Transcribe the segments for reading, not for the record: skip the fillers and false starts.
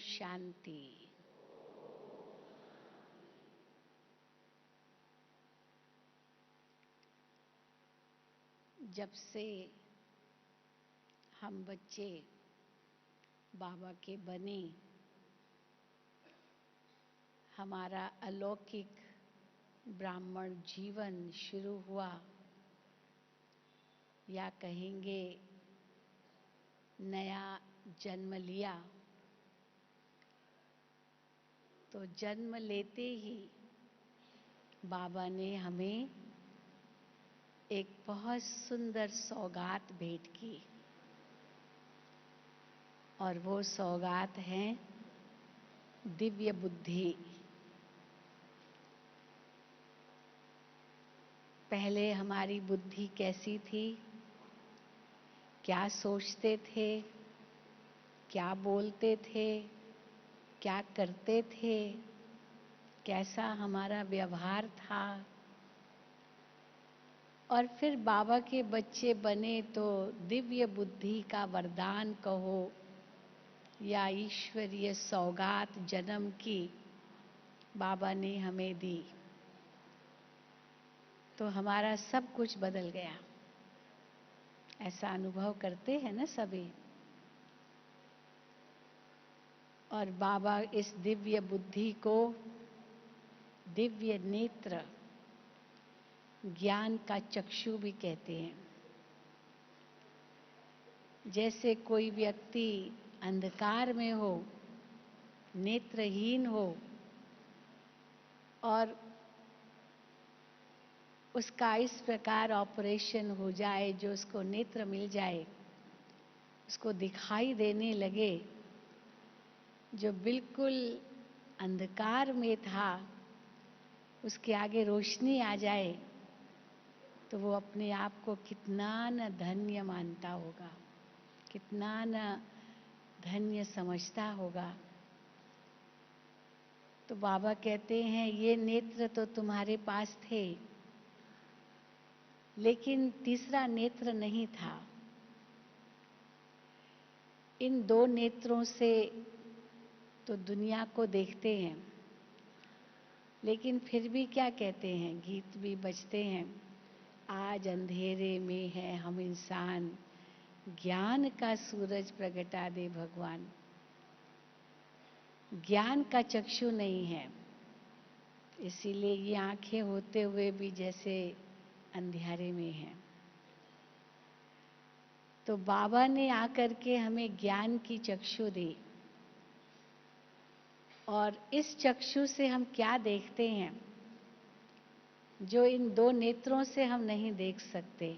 शांति। जब से हम बच्चे बाबा के बने, हमारा अलौकिक ब्राह्मण जीवन शुरू हुआ, या कहेंगे नया जन्म लिया। तो जन्म लेते ही बाबा ने हमें एक बहुत सुंदर सौगात भेंट की, और वो सौगात है दिव्य बुद्धि। पहले हमारी बुद्धि कैसी थी, क्या सोचते थे, क्या बोलते थे, क्या करते थे, कैसा हमारा व्यवहार था। और फिर बाबा के बच्चे बने तो दिव्य बुद्धि का वरदान कहो या ईश्वरीय सौगात जन्म की बाबा ने हमें दी, तो हमारा सब कुछ बदल गया। ऐसा अनुभव करते हैं ना सभी। और बाबा इस दिव्य बुद्धि को दिव्य नेत्र, ज्ञान का चक्षु भी कहते हैं। जैसे कोई व्यक्ति अंधकार में हो, नेत्रहीन हो, और उसका इस प्रकार ऑपरेशन हो जाए जो उसको नेत्र मिल जाए, उसको दिखाई देने लगे, जो बिल्कुल अंधकार में था उसके आगे रोशनी आ जाए, तो वो अपने आप को कितना न धन्य मानता होगा, कितना न धन्य समझता होगा। तो बाबा कहते हैं ये नेत्र तो तुम्हारे पास थे, लेकिन तीसरा नेत्र नहीं था। इन दो नेत्रों से तो दुनिया को देखते हैं, लेकिन फिर भी क्या कहते हैं, गीत भी बजते हैं, आज अंधेरे में है हम इंसान, ज्ञान का सूरज प्रगटा दे भगवान। ज्ञान का चक्षु नहीं है, इसीलिए ये आंखें होते हुए भी जैसे अंधेरे में हैं। तो बाबा ने आकर के हमें ज्ञान की चक्षु दी, और इस चक्षु से हम क्या देखते हैं जो इन दो नेत्रों से हम नहीं देख सकते।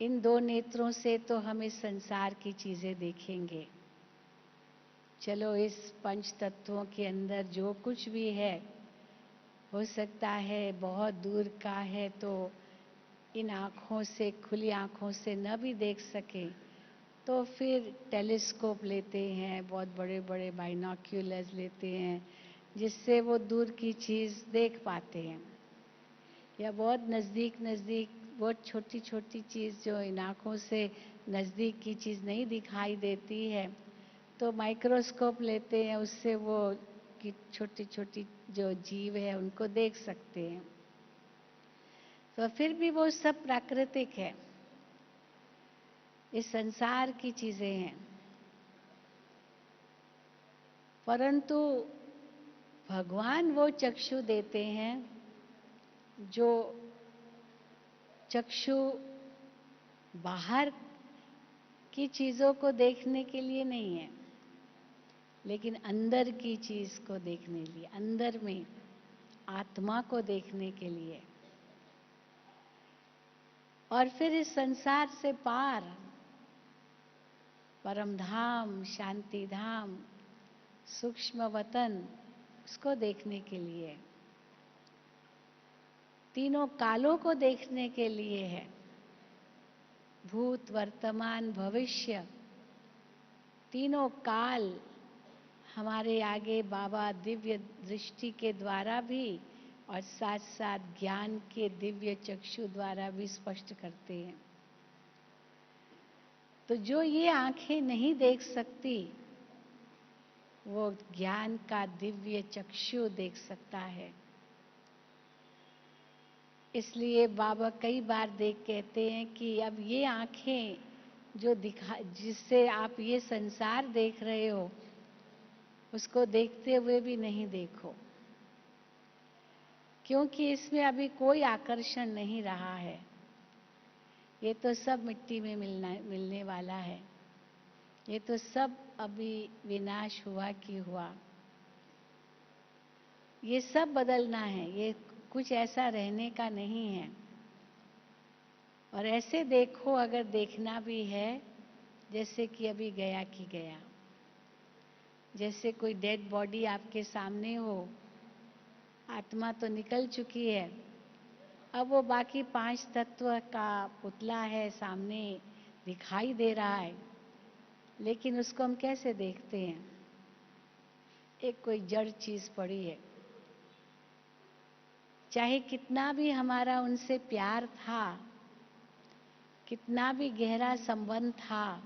इन दो नेत्रों से तो हम इस संसार की चीजें देखेंगे। चलो इस पंच तत्वों के अंदर जो कुछ भी है, हो सकता है बहुत दूर का है तो इन आँखों से, खुली आँखों से न भी देख सके, तो फिर टेलीस्कोप लेते हैं, बहुत बड़े बड़े बाइनोक्यूलर्स लेते हैं, जिससे वो दूर की चीज़ देख पाते हैं। या बहुत नज़दीक नज़दीक, बहुत छोटी छोटी चीज़ जो इन आँखों से नज़दीक की चीज़ नहीं दिखाई देती है, तो माइक्रोस्कोप लेते हैं, उससे वो की छोटी छोटी जो जीव है उनको देख सकते हैं। तो फिर भी वो सब प्राकृतिक है, इस संसार की चीजें हैं। परंतु भगवान वो चक्षु देते हैं जो चक्षु बाहर की चीजों को देखने के लिए नहीं है, लेकिन अंदर की चीज को देखने के लिए, अंदर में आत्मा को देखने के लिए। और फिर इस संसार से पार परम धाम, शांति धाम, सूक्ष्म वतन, उसको देखने के लिए, तीनों कालों को देखने के लिए है। भूत, वर्तमान, भविष्य, तीनों काल हमारे आगे बाबा दिव्य दृष्टि के द्वारा भी और साथ साथ ज्ञान के दिव्य चक्षु द्वारा भी स्पष्ट करते हैं। तो जो ये आंखें नहीं देख सकती, वो ज्ञान का दिव्य चक्षु देख सकता है। इसलिए बाबा कई बार देख कहते हैं कि अब ये आंखें जो दिखा, जिससे आप ये संसार देख रहे हो, उसको देखते हुए भी नहीं देखो, क्योंकि इसमें अभी कोई आकर्षण नहीं रहा है। ये तो सब मिट्टी में मिलने वाला है। ये तो सब अभी विनाश हुआ कि हुआ। ये सब बदलना है, ये कुछ ऐसा रहने का नहीं है। और ऐसे देखो, अगर देखना भी है, जैसे कि अभी गया कि गया, जैसे कोई डेड बॉडी आपके सामने हो, आत्मा तो निकल चुकी है, अब वो बाकी 5 तत्व का पुतला है, सामने दिखाई दे रहा है, लेकिन उसको हम कैसे देखते हैं? एक कोई जड़ चीज पड़ी है। चाहे कितना भी हमारा उनसे प्यार था, कितना भी गहरा संबंध था,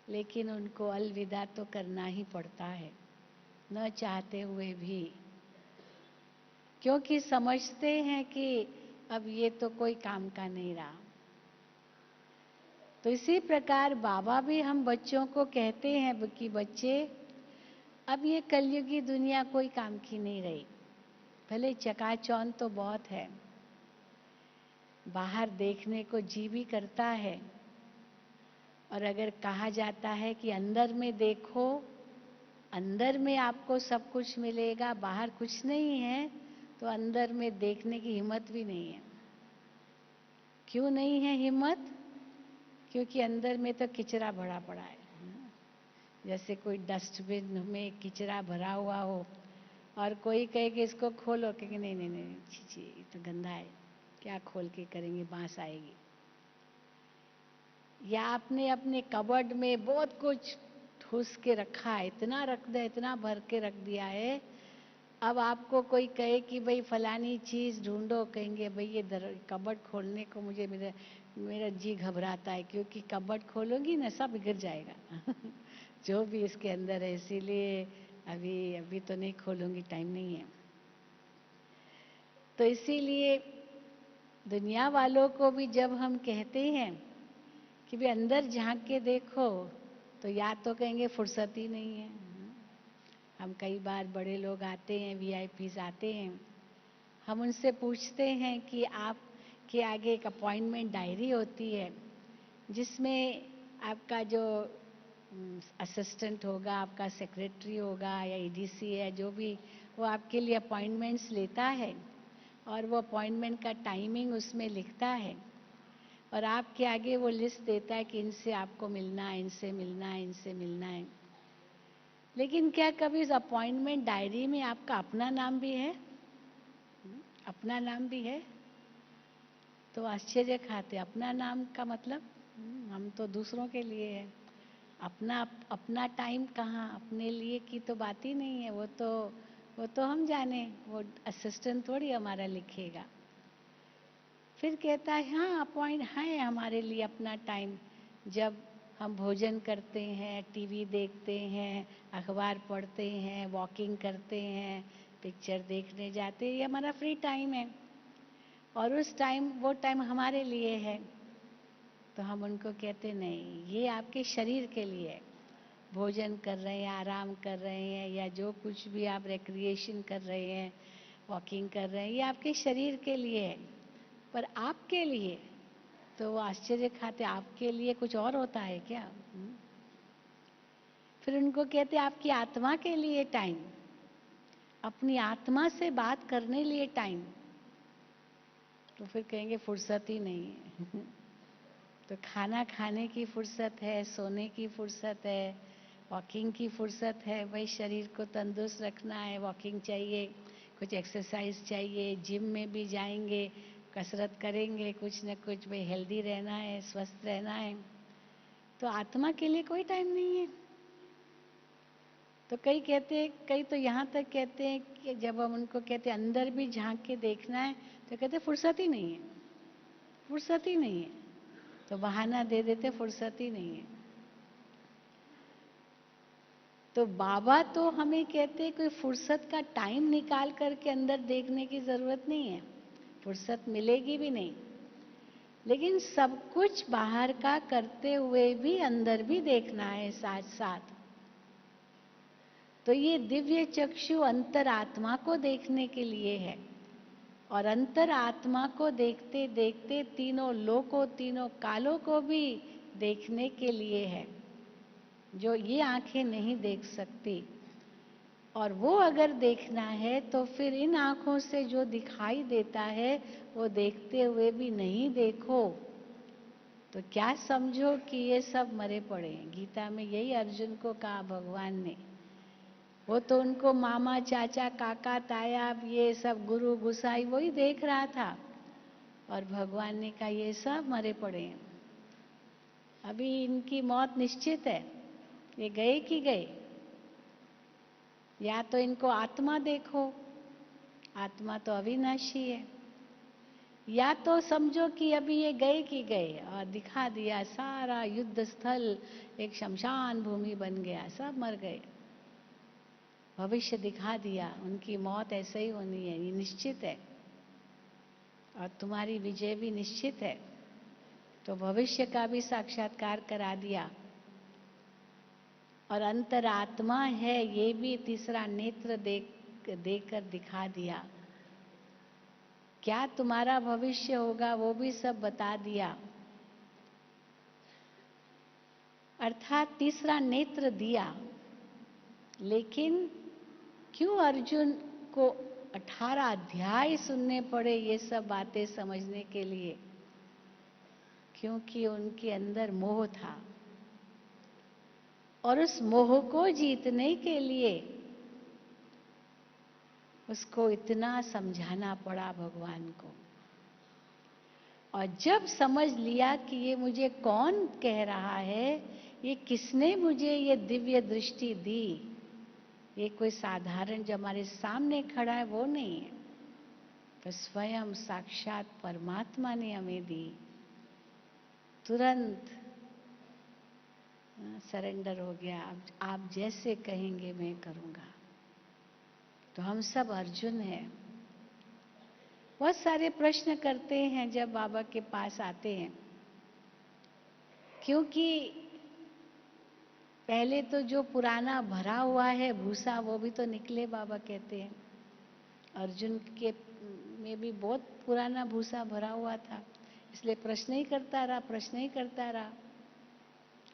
लेकिन उनको अलविदा तो करना ही पड़ता है, न चाहते हुए भी, क्योंकि समझते हैं कि अब ये तो कोई काम का नहीं रहा। तो इसी प्रकार बाबा भी हम बच्चों को कहते हैं कि बच्चे, अब ये कलयुगी दुनिया कोई काम की नहीं रही। भले चकाचौंध तो बहुत है, बाहर देखने को जी भी करता है, और अगर कहा जाता है कि अंदर में देखो, अंदर में आपको सब कुछ मिलेगा, बाहर कुछ नहीं है, तो अंदर में देखने की हिम्मत भी नहीं है। क्यों नहीं है हिम्मत? क्योंकि अंदर में तो किचरा भरा पड़ा है। जैसे कोई डस्टबिन में किचरा भरा हुआ हो और कोई कहे कि इसको खोलो, कहेंगे नहीं नहीं नहीं, छी ये तो गंदा है, क्या खोल के करेंगे, बांस आएगी। या आपने अपने कबर्ड में बहुत कुछ ठूस के रखा है, इतना रख दे, इतना भर के रख दिया है, अब आपको कोई कहे कि भाई फलानी चीज ढूंढो, कहेंगे भाई ये कबर्ड खोलने को मुझे मेरा जी घबराता है, क्योंकि कबर्ड खोलोगी ना सब गिर जाएगा जो भी इसके अंदर है, इसीलिए अभी तो नहीं खोलूंगी, टाइम नहीं है। तो इसीलिए दुनिया वालों को भी जब हम कहते हैं कि भी अंदर झांक के देखो, तो या तो कहेंगे फुर्सत ही नहीं है। हम कई बार बड़े लोग आते हैं, वीआईपीज आते हैं, हम उनसे पूछते हैं कि आपके आगे एक अपॉइंटमेंट डायरी होती है, जिसमें आपका जो असिस्टेंट होगा, आपका सेक्रेटरी होगा या ईडीसी है, जो भी, वो आपके लिए अपॉइंटमेंट्स लेता है और वो अपॉइंटमेंट का टाइमिंग उसमें लिखता है, और आपके आगे वो लिस्ट देता है कि इनसे आपको मिलना है, इनसे मिलना है, इनसे मिलना है। लेकिन क्या कभी इस अपॉइंटमेंट डायरी में आपका अपना नाम भी है? अपना नाम भी है? तो आश्चर्य खाते, अपना नाम का मतलब हम तो दूसरों के लिए है। अपना टाइम कहाँ, अपने लिए की तो बात ही नहीं है। वो तो हम जाने, वो असिस्टेंट थोड़ी हमारा लिखेगा। फिर कहता है हाँ, अपॉइंट है हमारे लिए अपना टाइम, जब हम भोजन करते हैं, टीवी देखते हैं, अखबार पढ़ते हैं, वॉकिंग करते हैं, पिक्चर देखने जाते हैं, ये हमारा फ्री टाइम है, और उस टाइम, वो टाइम हमारे लिए है। तो हम उनको कहते नहीं, ये आपके शरीर के लिए है। भोजन कर रहे हैं, आराम कर रहे हैं, या जो कुछ भी आप रिक्रिएशन कर रहे हैं, वॉकिंग कर रहे हैं, ये आपके शरीर के लिए है। पर आपके लिए, तो वो आश्चर्य खाते, आपके लिए कुछ और होता है क्या? फिर उनको कहते आपकी आत्मा के लिए टाइम, अपनी आत्मा से बात करने लिए टाइम। तो फिर कहेंगे फुर्सत ही नहीं है तो खाना खाने की फुर्सत है, सोने की फुर्सत है, वॉकिंग की फुर्सत है। भाई शरीर को तंदुरुस्त रखना है, वॉकिंग चाहिए, कुछ एक्सरसाइज चाहिए, जिम में भी जाएंगे, कसरत करेंगे, कुछ न कुछ, भाई हेल्दी रहना है, स्वस्थ रहना है। तो आत्मा के लिए कोई टाइम नहीं है। तो कई कहते हैं, कई तो यहाँ तक कहते हैं कि जब हम उनको कहते हैं अंदर भी झांक के देखना है, तो कहते फुर्सत ही नहीं है, फुर्सत ही नहीं है। तो बहाना दे देते फुर्सत ही नहीं है। तो बाबा तो हमें कहते हैं कोई फुर्सत का टाइम निकाल करके अंदर देखने की जरूरत नहीं है, फुर्सत मिलेगी भी नहीं, लेकिन सब कुछ बाहर का करते हुए भी अंदर भी देखना है साथ साथ। तो ये दिव्य चक्षु अंतरात्मा को देखने के लिए है, और अंतरात्मा को देखते देखते तीनों लोकों, तीनों कालों को भी देखने के लिए है, जो ये आंखें नहीं देख सकती। और वो अगर देखना है तो फिर इन आंखों से जो दिखाई देता है वो देखते हुए भी नहीं देखो तो क्या समझो कि ये सब मरे पड़े हैं। गीता में यही अर्जुन को कहा भगवान ने। वो तो उनको मामा, चाचा, काका, ताया, ये सब गुरु गुसाई वही देख रहा था, और भगवान ने कहा ये सब मरे पड़े हैं, अभी इनकी मौत निश्चित है, ये गए कि गए। या तो इनको आत्मा देखो, आत्मा तो अविनाशी है, या तो समझो कि अभी ये गए कि गए, और दिखा दिया सारा युद्ध स्थल एक शमशान भूमि बन गया, सब मर गए। भविष्य दिखा दिया, उनकी मौत ऐसे ही होनी है, ये निश्चित है, और तुम्हारी विजय भी निश्चित है। तो भविष्य का भी साक्षात्कार करा दिया, और अंतरात्मा है ये भी तीसरा नेत्र देकर दिखा दिया। क्या तुम्हारा भविष्य होगा वो भी सब बता दिया। अर्थात तीसरा नेत्र दिया। लेकिन क्यों अर्जुन को 18 अध्याय सुनने पड़े ये सब बातें समझने के लिए? क्योंकि उनके अंदर मोह था, और उस मोह को जीतने के लिए उसको इतना समझाना पड़ा भगवान को। और जब समझ लिया कि ये मुझे कौन कह रहा है, ये किसने मुझे ये दिव्य दृष्टि दी, ये कोई साधारण जो हमारे सामने खड़ा है वो नहीं है, तो स्वयं साक्षात परमात्मा ने हमें दी। तुरंत सरेंडर हो गया, अब आप जैसे कहेंगे मैं करूंगा। तो हम सब अर्जुन हैं। बहुत सारे प्रश्न करते हैं जब बाबा के पास आते हैं, क्योंकि पहले तो जो पुराना भरा हुआ है भूसा वो भी तो निकले, बाबा कहते हैं। अर्जुन के में भी बहुत पुराना भूसा भरा हुआ था, इसलिए प्रश्न ही करता रहा, प्रश्न ही करता रहा,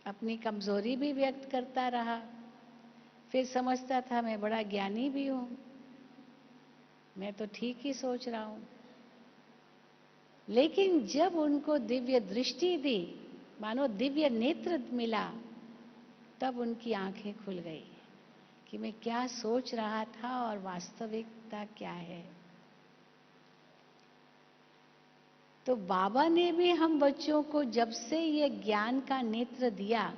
अपनी कमजोरी भी व्यक्त करता रहा। फिर समझता था मैं बड़ा ज्ञानी भी हूं, मैं तो ठीक ही सोच रहा हूं। लेकिन जब उनको दिव्य दृष्टि दी, मानो दिव्य नेत्र मिला, तब उनकी आंखें खुल गई कि मैं क्या सोच रहा था और वास्तविकता क्या है। तो बाबा ने भी हम बच्चों को जब से ये ज्ञान का नेत्र दिया,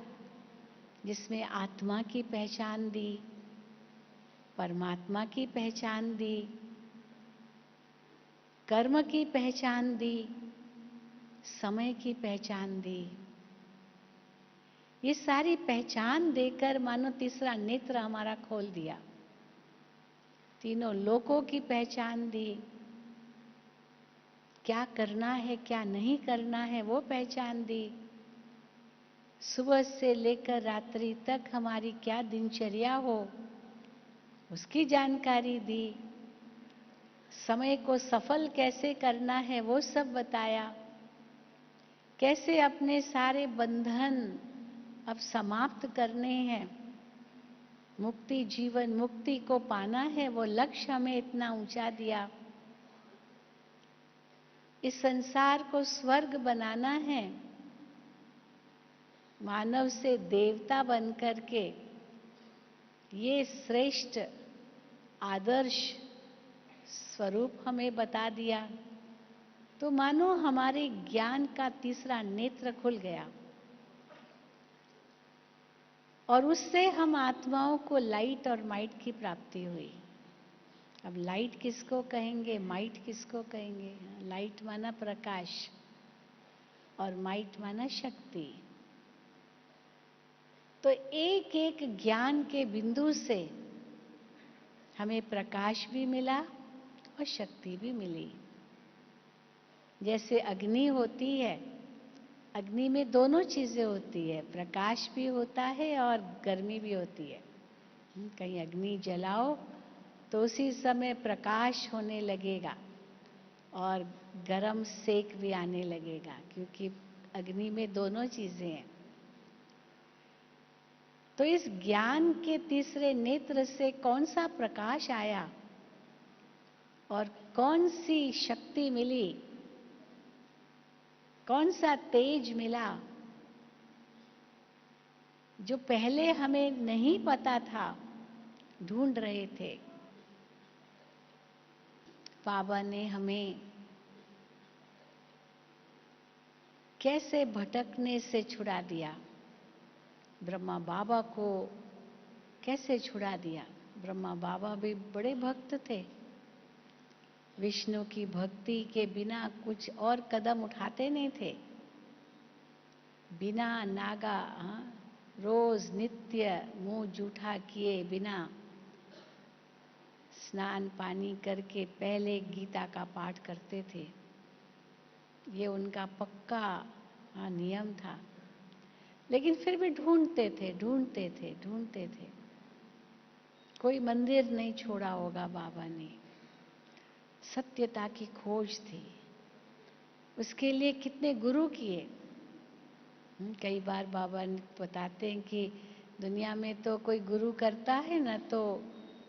जिसमें आत्मा की पहचान दी, परमात्मा की पहचान दी, कर्म की पहचान दी, समय की पहचान दी, ये सारी पहचान देकर मानो तीसरा नेत्र हमारा खोल दिया। तीनों लोकों की पहचान दी, क्या करना है क्या नहीं करना है वो पहचान दी, सुबह से लेकर रात्रि तक हमारी क्या दिनचर्या हो उसकी जानकारी दी, समय को सफल कैसे करना है वो सब बताया, कैसे अपने सारे बंधन अब समाप्त करने हैं, मुक्ति, जीवन मुक्ति को पाना है, वो लक्ष्य हमें इतना ऊंचा दिया। इस संसार को स्वर्ग बनाना है, मानव से देवता बनकर के ये श्रेष्ठ आदर्श स्वरूप हमें बता दिया। तो मानो हमारे ज्ञान का तीसरा नेत्र खुल गया, और उससे हम आत्माओं को लाइट और माइट की प्राप्ति हुई। अब लाइट किसको कहेंगे, माइट किसको कहेंगे? लाइट माना प्रकाश और माइट माना शक्ति। तो एक एक ज्ञान के बिंदु से हमें प्रकाश भी मिला और शक्ति भी मिली। जैसे अग्नि होती है, अग्नि में दोनों चीजें होती है, प्रकाश भी होता है और गर्मी भी होती है। कहीं अग्नि जलाओ तो उसी समय प्रकाश होने लगेगा और गरम सेक भी आने लगेगा, क्योंकि अग्नि में दोनों चीजें हैं। तो इस ज्ञान के तीसरे नेत्र से कौन सा प्रकाश आया और कौन सी शक्ति मिली, कौन सा तेज मिला, जो पहले हमें नहीं पता था, ढूंढ रहे थे। बाबा ने हमें कैसे भटकने से छुड़ा दिया, ब्रह्मा बाबा को कैसे छुड़ा दिया। ब्रह्मा बाबा भी बड़े भक्त थे, विष्णु की भक्ति के बिना कुछ और कदम उठाते नहीं थे। बिना नागा, रोज नित्य मुंह जूठा किए बिना स्नान पानी करके पहले गीता का पाठ करते थे। ये उनका पक्का नियम था। लेकिन फिर भी ढूंढते थे। कोई मंदिर नहीं छोड़ा होगा बाबा ने। सत्यता की खोज थी। उसके लिए कितने गुरु किए। कई बार बाबा बताते हैं कि दुनिया में तो कोई गुरु करता है ना, तो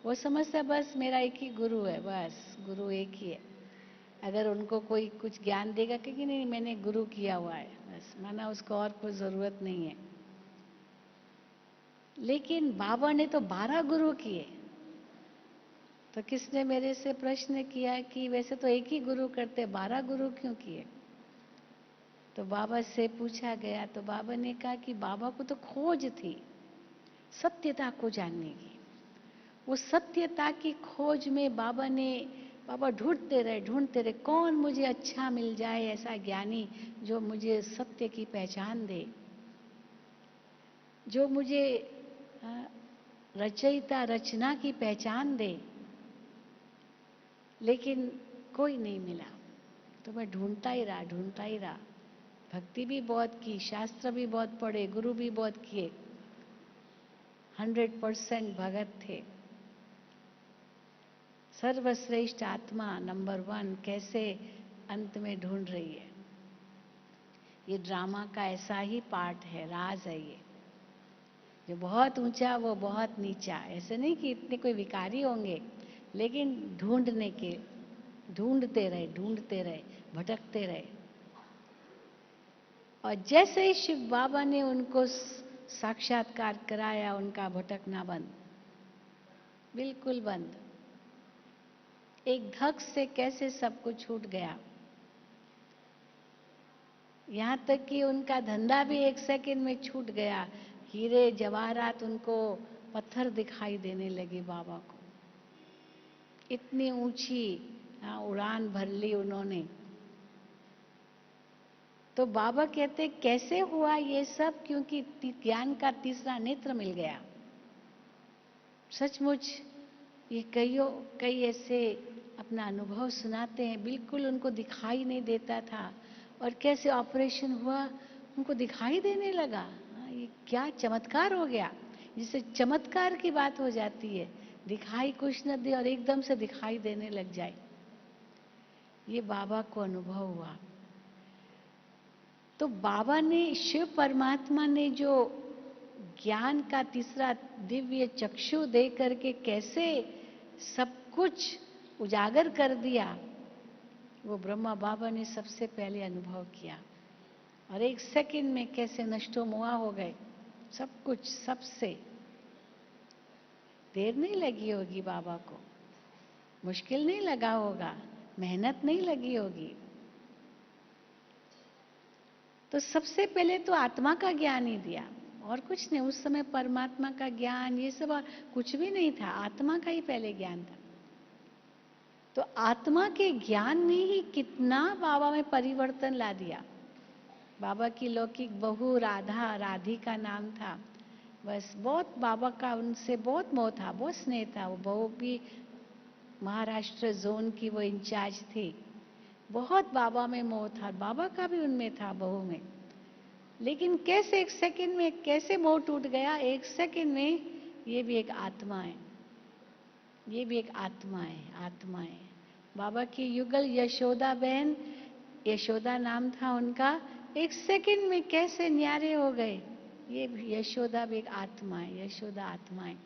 वो समझता बस मेरा एक ही गुरु है, बस गुरु एक ही है। अगर उनको कोई कुछ ज्ञान देगा कि नहीं मैंने गुरु किया हुआ है, बस माना उसको और कोई जरूरत नहीं है। लेकिन बाबा ने तो 12 गुरु किए। तो किसने मेरे से प्रश्न किया कि वैसे तो एक ही गुरु करते, 12 गुरु क्यों किए। तो बाबा से पूछा गया तो बाबा ने कहा कि बाबा को तो खोज थी सत्यता को जानने की। वो सत्यता की खोज में बाबा ढूंढते रहे, कौन मुझे अच्छा मिल जाए, ऐसा ज्ञानी जो मुझे सत्य की पहचान दे, जो मुझे रचयिता रचना की पहचान दे। लेकिन कोई नहीं मिला। तो मैं ढूंढता ही रहा। भक्ति भी बहुत की, शास्त्र भी बहुत पढ़े, गुरु भी बहुत किए, 100% भगत थे। सर्वश्रेष्ठ आत्मा नंबर 1 कैसे अंत में ढूंढ रही है। ये ड्रामा का ऐसा ही पार्ट है, राज है ये। जो बहुत ऊंचा वो बहुत नीचा। ऐसे नहीं कि इतने कोई विकारी होंगे, लेकिन ढूंढते रहे, भटकते रहे। और जैसे ही शिव बाबा ने उनको साक्षात्कार कराया, उनका भटकना बंद, बिल्कुल बंद। एक धक से कैसे सब कुछ छूट गया। यहां तक कि उनका धंधा भी एक सेकंड में छूट गया। हीरे जवाहरात उनको पत्थर दिखाई देने लगे बाबा को। इतनी ऊंची उड़ान भर ली उन्होंने। तो बाबा कहते कैसे हुआ ये सब, क्योंकि ज्ञान का तीसरा नेत्र मिल गया। सचमुच ये कई ऐसे अपना अनुभव सुनाते हैं, बिल्कुल उनको दिखाई नहीं देता था और कैसे ऑपरेशन हुआ उनको दिखाई देने लगा। ये क्या चमत्कार हो गया, जिससे चमत्कार की बात हो जाती है। दिखाई कुछ न दे और एकदम से दिखाई देने लग जाए। ये बाबा को अनुभव हुआ। तो बाबा ने, शिव परमात्मा ने जो ज्ञान का तीसरा दिव्य चक्षु दे करके कैसे सब कुछ उजागर कर दिया, वो ब्रह्मा बाबा ने सबसे पहले अनुभव किया। और एक सेकंड में कैसे नष्टो मुआ हो गए सब कुछ। सबसे देर नहीं लगी होगी बाबा को, मुश्किल नहीं लगा होगा, मेहनत नहीं लगी होगी। तो सबसे पहले तो आत्मा का ज्ञान ही दिया और कुछ नहीं। उस समय परमात्मा का ज्ञान ये सब कुछ भी नहीं था, आत्मा का ही पहले ज्ञान था। तो आत्मा के ज्ञान ने ही कितना बाबा में परिवर्तन ला दिया। बाबा की लौकिक बहू राधिका नाम था। बस बहुत बाबा का उनसे बहुत मोह था, बहुत स्नेह था। वो बहू भी महाराष्ट्र जोन की वो इंचार्ज थी। बहुत बाबा में मोह था, बाबा का भी उनमें था, बहू में। लेकिन कैसे एक सेकंड में कैसे मोह टूट गया, एक सेकंड में। ये भी एक आत्मा है, ये भी एक आत्मा है, आत्मा है। बाबा की युगल यशोदा बहन, यशोदा नाम था उनका, एक सेकंड में कैसे न्यारे हो गए। ये यशोदा भी एक आत्मा है, यशोदा आत्मा है।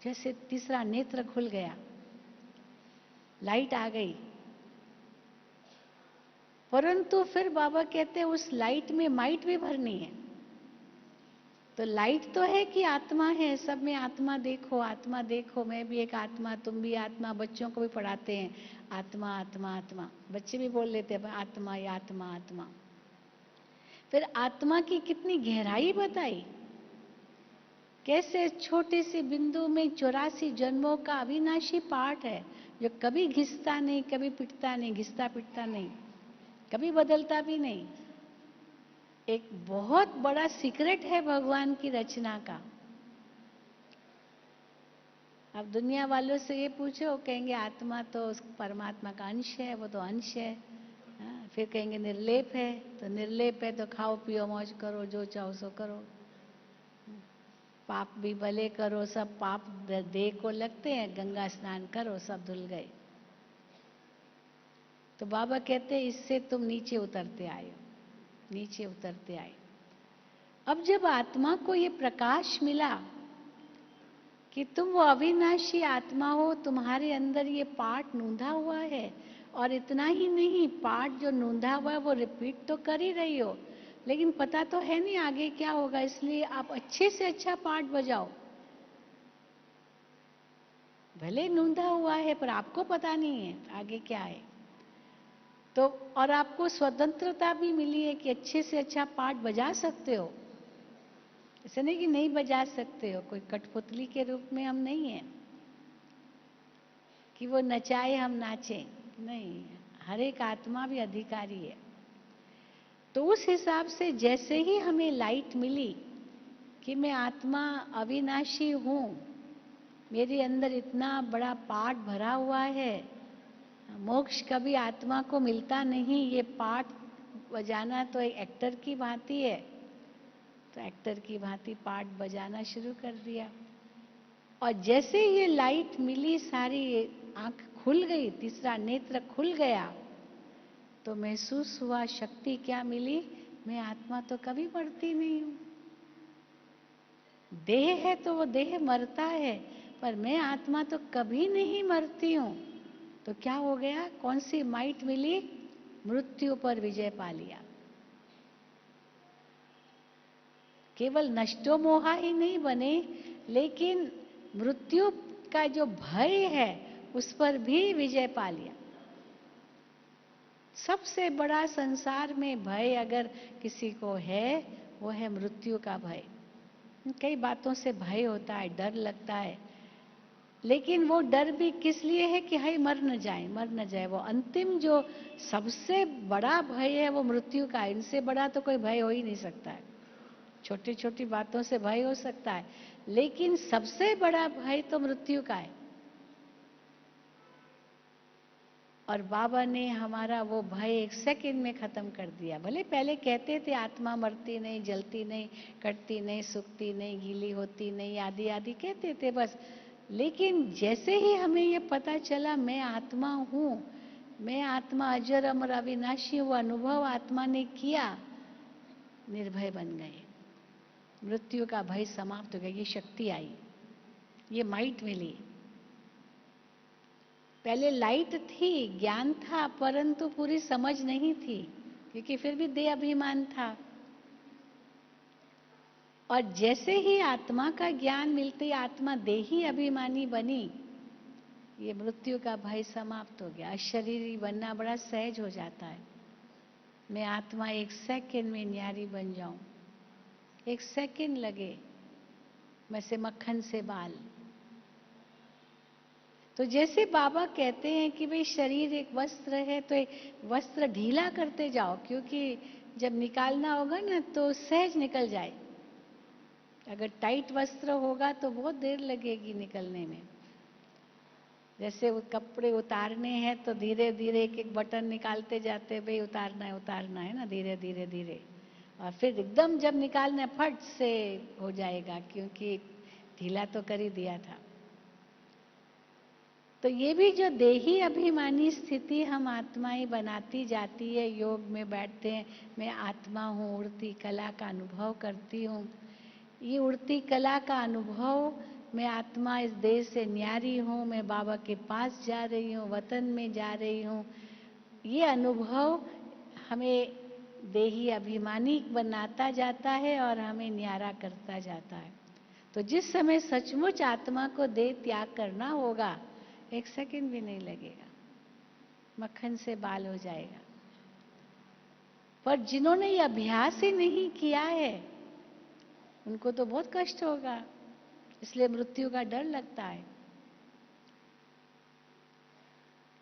जैसे तीसरा नेत्र खुल गया, लाइट आ गई। परंतु फिर बाबा कहते हैं उस लाइट में माइट भी भरनी है। तो लाइट तो है कि आत्मा है, सब में आत्मा देखो, आत्मा देखो। मैं भी एक आत्मा, तुम भी आत्मा। बच्चों को भी पढ़ाते हैं आत्मा आत्मा आत्मा, बच्चे भी बोल लेते हैं आत्मा या आत्मा आत्मा। फिर आत्मा की कितनी गहराई बताई, कैसे छोटे से बिंदु में 84 जन्मों का अविनाशी पाठ है, जो कभी घिसता नहीं, कभी पिटता नहीं, घिसता पिटता नहीं, कभी बदलता भी नहीं। एक बहुत बड़ा सीक्रेट है भगवान की रचना का। अब दुनिया वालों से ये पूछो, वो कहेंगे आत्मा तो परमात्मा का अंश है, वो तो अंश है। हाँ, फिर कहेंगे निर्लेप है, तो निर्लेप है तो खाओ पियो मौज करो, जो चाहो सो करो। पाप भी भले करो, सब पाप देह को लगते हैं, गंगा स्नान करो, सब धुल गए। तो बाबा कहते हैं इससे तुम नीचे उतरते आए हो, नीचे उतरते आए। अब जब आत्मा को ये प्रकाश मिला कि तुम वो अविनाशी आत्मा हो, तुम्हारे अंदर ये पाठ नूंधा हुआ है, और इतना ही नहीं, पाठ जो नूंधा हुआ है वो रिपीट तो कर ही रही हो, लेकिन पता तो है नहीं आगे क्या होगा, इसलिए आप अच्छे से अच्छा पाठ बजाओ। भले नूंधा हुआ है पर आपको पता नहीं है आगे क्या है। तो और आपको स्वतंत्रता भी मिली है कि अच्छे से अच्छा पाठ बजा सकते हो। ऐसा नहीं कि नहीं बजा सकते हो, कोई कठपुतली के रूप में हम नहीं हैं कि वो नचाए हम नाचें, नहीं। हर एक आत्मा भी अधिकारी है। तो उस हिसाब से जैसे ही हमें लाइट मिली कि मैं आत्मा अविनाशी हूं, मेरे अंदर इतना बड़ा पाठ भरा हुआ है, मोक्ष कभी आत्मा को मिलता नहीं, ये पाठ बजाना तो एक एक्टर की भांति है। तो एक्टर की भांति पाठ बजाना शुरू कर दिया, और जैसे ये लाइट मिली, सारी आंख खुल गई, तीसरा नेत्र खुल गया, तो महसूस हुआ शक्ति क्या मिली, मैं आत्मा तो कभी मरती नहीं हूं। देह है तो वो देह मरता है, पर मैं आत्मा तो कभी नहीं मरती हूं। तो क्या हो गया, कौन सी माइट मिली, मृत्यु पर विजय पा लिया। केवल नष्टो मोहा ही नहीं बने, लेकिन मृत्यु का जो भय है उस पर भी विजय पा लिया। सबसे बड़ा संसार में भय अगर किसी को है, वो है मृत्यु का भय। कई बातों से भय होता है, डर लगता है, लेकिन वो डर भी किस लिए है कि हाय मर न जाए, मर न जाए। वो अंतिम जो सबसे बड़ा भय है वो मृत्यु का है। इनसे बड़ा तो कोई भय हो ही नहीं सकता है। छोटी छोटी बातों से भय हो सकता है, लेकिन सबसे बड़ा भय तो मृत्यु का है। और बाबा ने हमारा वो भय एक सेकंड में खत्म कर दिया। भले पहले कहते थे आत्मा मरती नहीं, जलती नहीं, कटती नहीं, सूखती नहीं, गीली होती नहीं, आदि आदि कहते थे बस। लेकिन जैसे ही हमें ये पता चला मैं आत्मा हूं, मैं आत्मा अजर अमर अविनाशी, वो अनुभव आत्मा ने किया, निर्भय बन गए। मृत्यु का भय समाप्त हो गया, ये शक्ति आई, ये माइट मिली। पहले लाइट थी, ज्ञान था, परंतु पूरी समझ नहीं थी, क्योंकि फिर भी देह अभिमान था। और जैसे ही आत्मा का ज्ञान मिलते आत्मा देही अभिमानी बनी, ये मृत्यु का भय समाप्त हो गया। अशरीरी बनना बड़ा सहज हो जाता है। मैं आत्मा एक सेकंड में न्यारी बन जाऊं, एक सेकंड लगे, मैं से मक्खन से बाल। तो जैसे बाबा कहते हैं कि भाई शरीर एक वस्त्र है, तो एक वस्त्र ढीला करते जाओ, क्योंकि जब निकालना होगा ना तो सहज निकल जाए। अगर टाइट वस्त्र होगा तो बहुत देर लगेगी निकलने में। जैसे वो कपड़े उतारने हैं तो धीरे धीरे एक एक बटन निकालते जाते, भाई उतारना है ना, धीरे धीरे धीरे। और फिर एकदम जब निकालना है फट से हो जाएगा, क्योंकि ढीला तो कर ही दिया था। तो ये भी जो देही अभिमानी स्थिति हम आत्माएं बनाती जाती है, योग में बैठते हैं, मैं आत्मा हूँ, उड़ती कला का अनुभव करती हूँ। ये उड़ती कला का अनुभव, मैं आत्मा इस देश से न्यारी हूँ, मैं बाबा के पास जा रही हूँ, वतन में जा रही हूँ, ये अनुभव हमें देही अभिमानी बनाता जाता है और हमें न्यारा करता जाता है। तो जिस समय सचमुच आत्मा को देह त्याग करना होगा, 1 सेकंड भी नहीं लगेगा, मक्खन से बाल हो जाएगा। पर जिन्होंने ये अभ्यास ही नहीं किया है उनको तो बहुत कष्ट होगा, इसलिए मृत्यु का डर लगता है।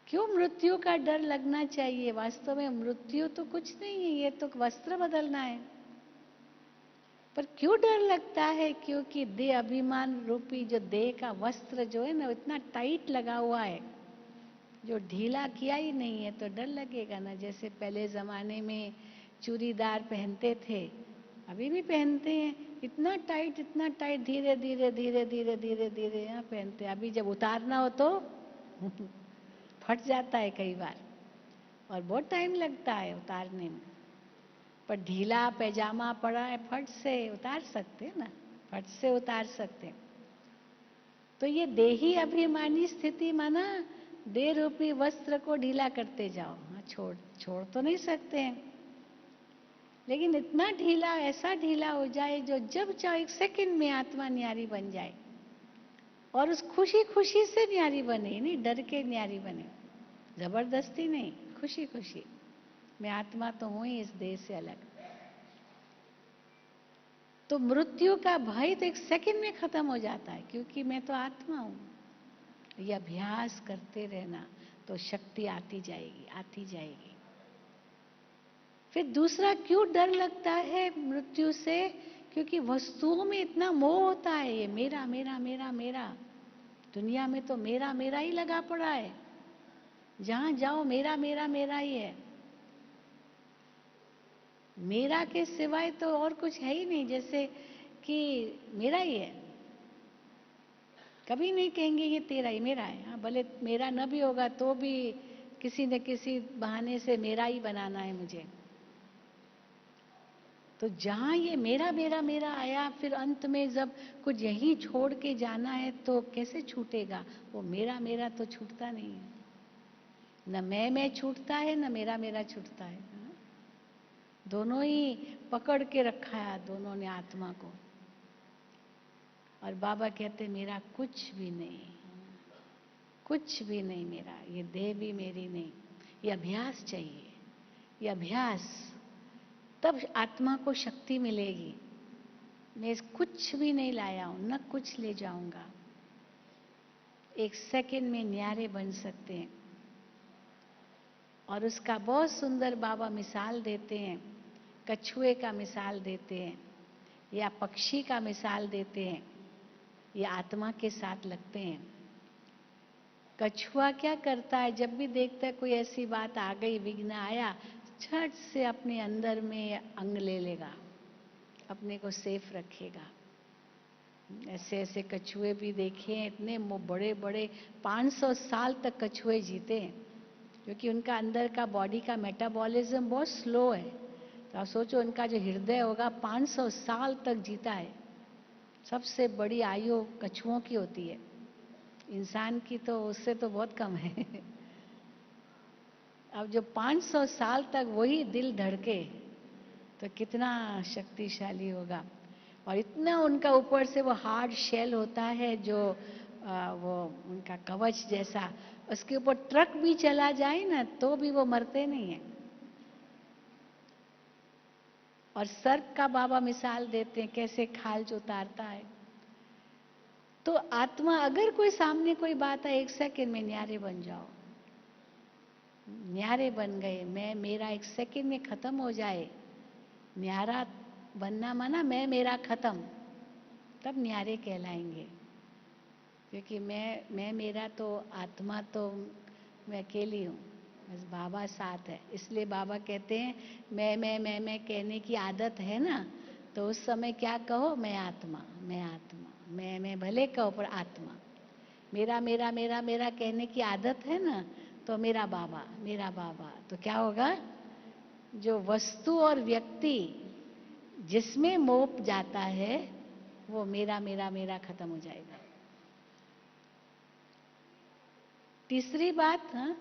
क्यों मृत्यु का डर लगना चाहिए? वास्तव में मृत्यु तो कुछ नहीं है, ये तो वस्त्र बदलना है। पर क्यों डर लगता है? क्योंकि देह अभिमान रूपी जो देह का वस्त्र जो है ना, इतना टाइट लगा हुआ है, जो ढीला किया ही नहीं है, तो डर लगेगा ना। जैसे पहले जमाने में चूड़ीदार पहनते थे, अभी भी पहनते हैं, इतना टाइट, धीरे धीरे धीरे धीरे धीरे धीरे यहाँ पहनते हैं। अभी जब उतारना हो तो फट जाता है कई बार, और बहुत टाइम लगता है उतारने में। पर ढीला पैजामा पड़ा है, फट से उतार सकते हैं ना, फट से उतार सकते हैं। तो ये देही अभिमानी स्थिति माना देह रूपी वस्त्र को ढीला करते जाओ। हाँ, छोड़ तो नहीं सकते हैं, लेकिन इतना ढीला, ऐसा ढीला हो जाए जो जब चाहो 1 सेकंड में आत्मा न्यारी बन जाए, और उस खुशी खुशी से न्यारी बने, नहीं डर के न्यारी बने, जबरदस्ती नहीं, खुशी खुशी। मैं आत्मा तो हूं ही इस देह से अलग। तो मृत्यु का भय तो 1 सेकंड में खत्म हो जाता है, क्योंकि मैं तो आत्मा हूं। ये अभ्यास करते रहना तो शक्ति आती जाएगी। फिर दूसरा क्यों डर लगता है मृत्यु से? क्योंकि वस्तुओं में इतना मोह होता है, ये मेरा मेरा मेरा मेरा। दुनिया में तो मेरा मेरा ही लगा पड़ा है, जहां जाओ मेरा मेरा मेरा ही है। मेरा के सिवाय तो और कुछ है ही नहीं, जैसे कि मेरा ही है। कभी नहीं कहेंगे ये तेरा ही, मेरा है। हाँ, भले मेरा न भी होगा तो भी किसी न किसी बहाने से मेरा ही बनाना है मुझे। तो जहां ये मेरा मेरा मेरा आया, फिर अंत में जब कुछ यहीं छोड़ के जाना है तो कैसे छूटेगा? वो मेरा मेरा तो छूटता नहीं है, न मैं छूटता है, न मेरा मेरा छूटता है। हाँ? दोनों ही पकड़ के रखा है दोनों ने आत्मा को। और बाबा कहते मेरा कुछ भी नहीं, कुछ भी नहीं मेरा, ये देह भी मेरी नहीं। ये अभ्यास चाहिए, ये अभ्यास, तब आत्मा को शक्ति मिलेगी। मैं कुछ भी नहीं लाया हूं, न कुछ ले जाऊंगा। 1 सेकंड में न्यारे बन सकते हैं। और उसका बहुत सुंदर बाबा मिसाल देते हैं, कछुए का मिसाल देते हैं, या पक्षी का मिसाल देते हैं। ये आत्मा के साथ लगते हैं। कछुआ क्या करता है? जब भी देखता है कोई ऐसी बात आ गई, विघ्न आया, झट से अपने अंदर में अंग ले लेगा, अपने को सेफ रखेगा। ऐसे ऐसे कछुए भी देखे हैं, इतने बड़े बड़े 500 साल तक कछुए जीते हैं, क्योंकि उनका अंदर का बॉडी का मेटाबॉलिज्म बहुत स्लो है। तो आप सोचो उनका जो हृदय होगा 500 साल तक जीता है। सबसे बड़ी आयु कछुओं की होती है, इंसान की तो उससे तो बहुत कम है। अब जो 500 साल तक वही दिल धड़के तो कितना शक्तिशाली होगा। और इतना उनका ऊपर से वो हार्ड शेल होता है, जो वो उनका कवच जैसा, उसके ऊपर ट्रक भी चला जाए ना तो भी वो मरते नहीं है। और सर्प का बाबा मिसाल देते हैं, कैसे खाल उतारता है। तो आत्मा, अगर कोई सामने कोई बात है, 1 सेकंड में न्यारे बन जाओ, न्यारे बन गए। मैं मेरा 1 सेकंड में खत्म हो जाए। न्यारा बनना माना मैं मेरा खत्म। तब न्यारे कहलाएंगे। क्योंकि मैं मेरा तो आत्मा तो मैं अकेली हूँ, बस बाबा साथ है। इसलिए बाबा कहते हैं मैं कहने की आदत है ना, तो उस समय क्या कहो, मैं आत्मा, मैं आत्मा, मैं भले कहो पर आत्मा। मेरा मेरा मेरा मेरा कहने की आदत है ना, तो मेरा बाबा, मेरा बाबा। तो क्या होगा, जो वस्तु और व्यक्ति जिसमें मोह जाता है वो मेरा मेरा मेरा खत्म हो जाएगा। तीसरी बात, हाँ,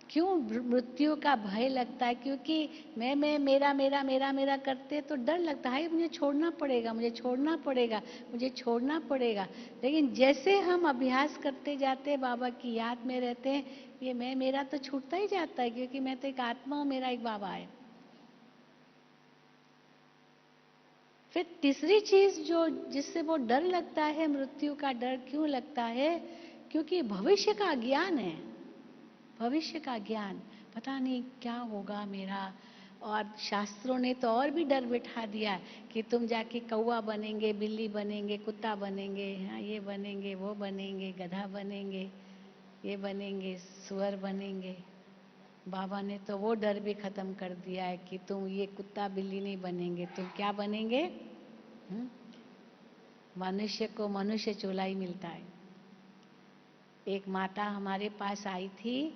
क्यों मृत्यु का भय लगता है? क्योंकि मैं मेरा मेरा मेरा मेरा करते तो डर लगता है, मुझे छोड़ना पड़ेगा, मुझे छोड़ना पड़ेगा, मुझे छोड़ना पड़ेगा। लेकिन जैसे हम अभ्यास करते जाते हैं, बाबा की याद में रहते हैं, ये मैं मेरा तो छूटता ही जाता है, क्योंकि मैं तो एक आत्मा हूं, मेरा एक बाबा है। फिर तीसरी चीज जो जिससे वो डर लगता है, मृत्यु का डर क्यों लगता है? क्योंकि भविष्य का ज्ञान है, भविष्य का ज्ञान, पता नहीं क्या होगा मेरा। और शास्त्रों ने तो और भी डर बिठा दिया कि तुम जाके कौवा बनेंगे, बिल्ली बनेंगे, कुत्ता बनेंगे, हाँ ये बनेंगे, वो बनेंगे, गधा बनेंगे, ये बनेंगे, सुअर बनेंगे। बाबा ने तो वो डर भी खत्म कर दिया है कि तुम ये कुत्ता बिल्ली नहीं बनेंगे, तुम क्या बनेंगे? मनुष्य को मनुष्य चोला ही मिलता है। एक माता हमारे पास आई थी,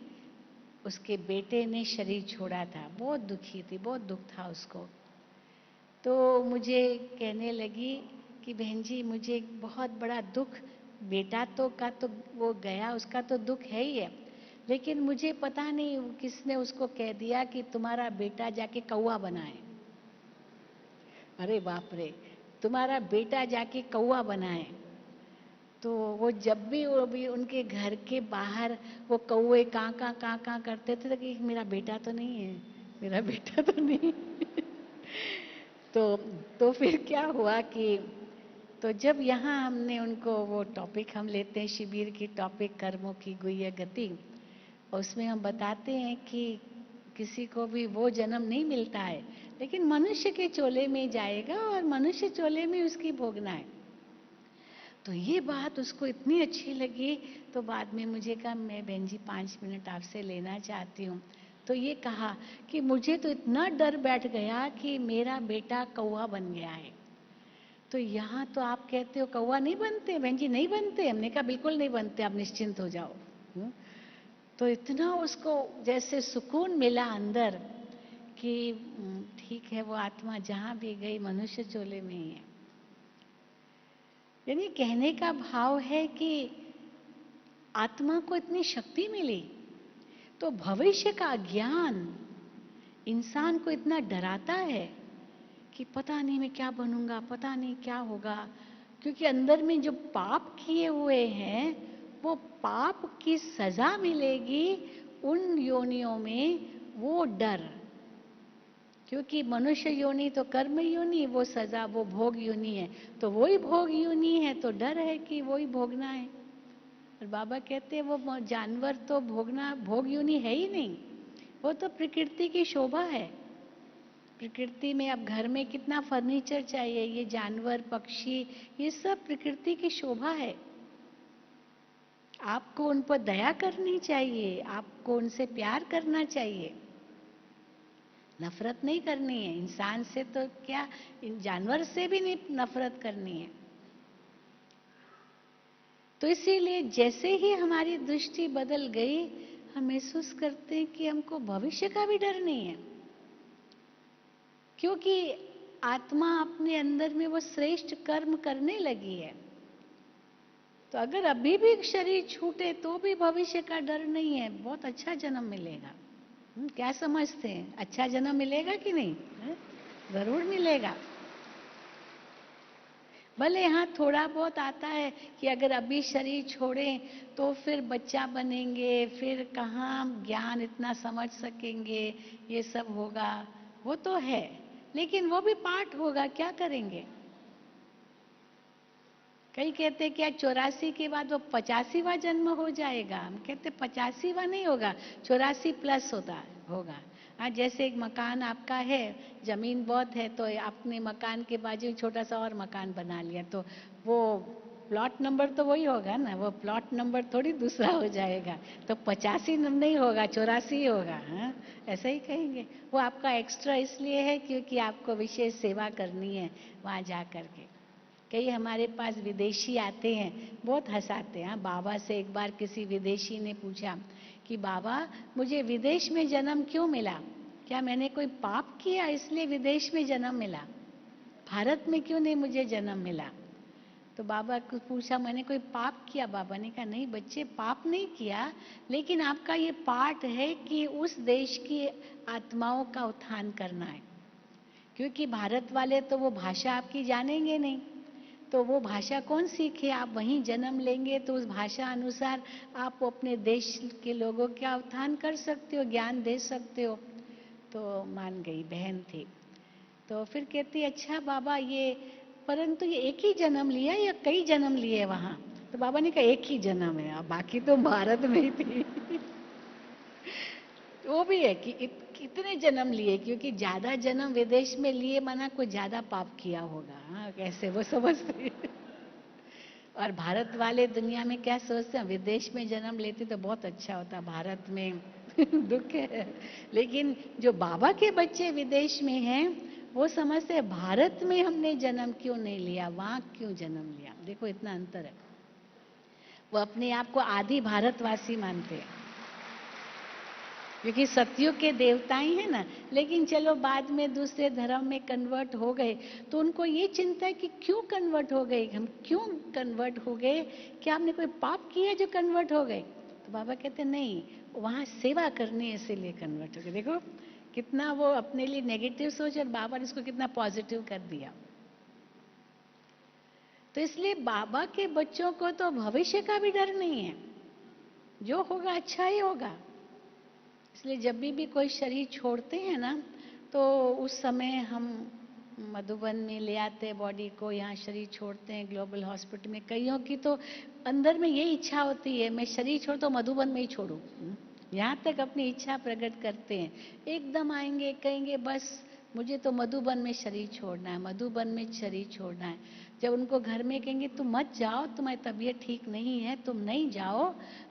उसके बेटे ने शरीर छोड़ा था, बहुत दुखी थी, बहुत दुख था उसको। तो मुझे कहने लगी कि बहन जी मुझे बहुत बड़ा दुख, बेटा तो का तो वो गया, उसका तो दुख है ही है, लेकिन मुझे पता नहीं किसने उसको कह दिया कि तुम्हारा बेटा जाके कौवा बनाए। अरे बाप रे, तुम्हारा बेटा जाके कौवा बनाए। तो वो जब भी वो भी उनके घर के बाहर वो कौवे कां करते थे, तो कि मेरा बेटा तो नहीं है, मेरा बेटा तो नहीं। तो फिर क्या हुआ कि तो जब यहाँ हमने उनको वो टॉपिक हम लेते हैं, शिविर की टॉपिक कर्मों की गुह्य गति, उसमें हम बताते हैं कि किसी को भी वो जन्म नहीं मिलता है, लेकिन मनुष्य के चोले में जाएगा और मनुष्य चोले में उसकी भोगना है। तो ये बात उसको इतनी अच्छी लगी, तो बाद में मुझे कहा मैं बहन जी 5 मिनट आपसे लेना चाहती हूँ। तो ये कहा कि मुझे तो इतना डर बैठ गया कि मेरा बेटा कौवा बन गया है। तो यहाँ तो आप कहते हो कौवा नहीं बनते बहन जी, नहीं बनते। हमने कहा बिल्कुल नहीं बनते, आप निश्चिंत हो जाओ। तो इतना उसको जैसे सुकून मिला अंदर कि ठीक है, वो आत्मा जहाँ भी गई मनुष्य चोले में ही है। यानी कहने का भाव है कि आत्मा को इतनी शक्ति मिली, तो भविष्य का ज्ञान इंसान को इतना डराता है कि पता नहीं मैं क्या बनूंगा, पता नहीं क्या होगा। क्योंकि अंदर में जो पाप किए हुए हैं, वो पाप की सजा मिलेगी उन योनियों में, वो डर। क्योंकि मनुष्य योनि तो कर्म योनि, वो सजा वो भोग योनि है, तो वही भोग योनि है, तो डर है कि वही भोगना है। और बाबा कहते हैं वो जानवर तो भोगना भोग योनि है ही नहीं, वो तो प्रकृति की शोभा है। प्रकृति में अब घर में कितना फर्नीचर चाहिए, ये जानवर पक्षी ये सब प्रकृति की शोभा है। आपको उन पर दया करनी चाहिए, आपको उनसे प्यार करना चाहिए, नफरत नहीं करनी है। इंसान से तो क्या, जानवर से भी नहीं नफरत करनी है। तो इसीलिए जैसे ही हमारी दृष्टि बदल गई, हम महसूस करते हैं कि हमको भविष्य का भी डर नहीं है, क्योंकि आत्मा अपने अंदर में वो श्रेष्ठ कर्म करने लगी है। तो अगर अभी भी शरीर छूटे तो भी भविष्य का डर नहीं है, बहुत अच्छा जन्म मिलेगा। क्या समझते हैं, अच्छा जन्म मिलेगा कि नहीं? जरूर मिलेगा। भले यहाँ थोड़ा बहुत आता है कि अगर अभी शरीर छोड़ें तो फिर बच्चा बनेंगे, फिर कहाँ ज्ञान इतना समझ सकेंगे, ये सब होगा, वो तो है, लेकिन वो भी पाठ होगा, क्या करेंगे। कई कहते क्या 84 के बाद वो 85वां जन्म हो जाएगा। हम कहते 85वां नहीं होगा, 84 प्लस होगा। हाँ, जैसे एक मकान आपका है, जमीन बहुत है, तो आपने मकान के बाजू में छोटा सा और मकान बना लिया, तो वो प्लॉट नंबर तो वही होगा ना, वो प्लॉट नंबर थोड़ी दूसरा हो जाएगा, तो 85 नहीं होगा, 84 ही होगा। हाँ, ऐसा ही कहेंगे। वो आपका एक्स्ट्रा इसलिए है क्योंकि आपको विशेष सेवा करनी है वहाँ जा करके। कई हमारे पास विदेशी आते हैं, बहुत हंसाते हैं। हाँ, बाबा से एक बार किसी विदेशी ने पूछा कि बाबा, मुझे विदेश में जन्म क्यों मिला? क्या मैंने कोई पाप किया इसलिए विदेश में जन्म मिला? भारत में क्यों नहीं मुझे जन्म मिला? तो बाबा को पूछा, मैंने कोई पाप किया? बाबा ने कहा, नहीं बच्चे, पाप नहीं किया, लेकिन आपका ये पाठ है कि उस देश की आत्माओं का उत्थान करना है। क्योंकि भारत वाले तो वो भाषा आपकी जानेंगे नहीं, तो वो भाषा कौन सीखे? आप वहीं जन्म लेंगे तो उस भाषा अनुसार आप अपने देश के लोगों का उत्थान कर सकते हो, ज्ञान दे सकते हो। तो मान गई, बहन थी। तो फिर कहती, अच्छा बाबा, ये परंतु ये एक ही जन्म लिया या कई जन्म लिए वहाँ? तो बाबा ने कहा, एक ही जन्म है, अब बाकी तो भारत में ही थी। वो भी है कि कितने जन्म लिए, क्योंकि ज्यादा जन्म विदेश में लिए माना कोई ज्यादा पाप किया होगा। हाँ, कैसे वो समझते। और भारत वाले दुनिया में क्या सोचते हैं, विदेश में जन्म लेते तो बहुत अच्छा होता, भारत में दुख है। लेकिन जो बाबा के बच्चे विदेश में हैं, वो समझते हैं भारत में हमने जन्म क्यों नहीं लिया, वहां क्यों जन्म लिया। देखो इतना अंतर है। वो अपने आप को आदि भारतवासी मानते हैं, क्योंकि सतयुग के देवता ही है ना। लेकिन चलो बाद में दूसरे धर्म में कन्वर्ट हो गए, तो उनको ये चिंता है कि क्यों कन्वर्ट हो गए, हम क्यों कन्वर्ट हो गए, क्या हमने कोई पाप किया जो कन्वर्ट हो गए? तो बाबा कहते नहीं, वहां सेवा करनी है इसीलिए कन्वर्ट हो गए। देखो कितना वो अपने लिए नेगेटिव सोच, और बाबा ने इसको कितना पॉजिटिव कर दिया। तो इसलिए बाबा के बच्चों को तो भविष्य का भी डर नहीं है, जो होगा अच्छा ही होगा। इसलिए जब भी कोई शरीर छोड़ते हैं ना, तो उस समय हम मधुबन में ले आते हैं बॉडी को, यहाँ शरीर छोड़ते हैं ग्लोबल हॉस्पिटल में। कईयों की तो अंदर में यही इच्छा होती है, मैं शरीर छोड़ तो मधुबन में ही छोड़ूं। यहाँ तक अपनी इच्छा प्रकट करते हैं। एकदम आएंगे, कहेंगे बस मुझे तो मधुबन में शरीर छोड़ना है, मधुबन में शरीर छोड़ना है। जब उनको घर में कहेंगे तुम मत जाओ, तुम्हारी तबीयत ठीक नहीं है, तुम नहीं जाओ,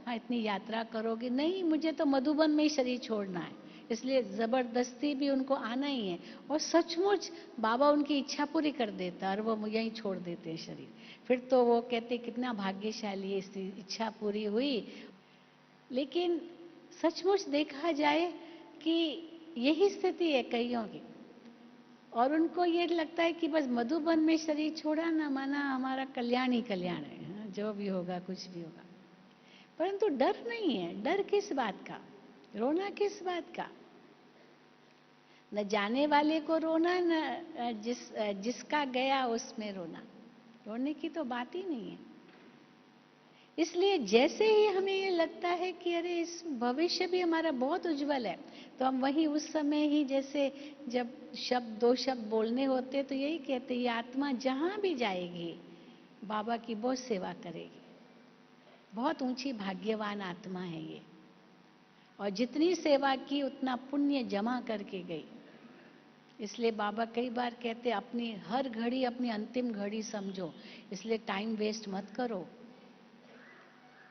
हाँ इतनी यात्रा करोगे, नहीं मुझे तो मधुबन में ही शरीर छोड़ना है। इसलिए जबरदस्ती भी उनको आना ही है। और सचमुच बाबा उनकी इच्छा पूरी कर देता है, और वो यहीं छोड़ देते हैं शरीर। फिर तो वो कहते कितना भाग्यशाली है, इसकी इच्छा पूरी हुई। लेकिन सचमुच देखा जाए कि यही स्थिति है कईयों की, और उनको ये लगता है कि बस मधुबन में शरीर छोड़ा ना माना हमारा कल्याण ही कल्याण है। हाँ, जो भी होगा कुछ भी होगा। परंतु डर नहीं है। डर किस बात का, रोना किस बात का? न जाने वाले को रोना, न जिसका गया उसमें रोना। रोने की तो बात ही नहीं है। इसलिए जैसे ही हमें ये लगता है कि अरे इस भविष्य भी हमारा बहुत उज्जवल है, तो हम वही उस समय ही, जैसे जब शब्द दो शब्द बोलने होते तो यही कहते, ये आत्मा जहां भी जाएगी बाबा की बहुत सेवा करेगी। बहुत ऊंची भाग्यवान आत्मा है ये, और जितनी सेवा की उतना पुण्य जमा करके गई। इसलिए बाबा कई बार कहते अपनी हर घड़ी अपनी अंतिम घड़ी समझो, इसलिए टाइम वेस्ट मत करो।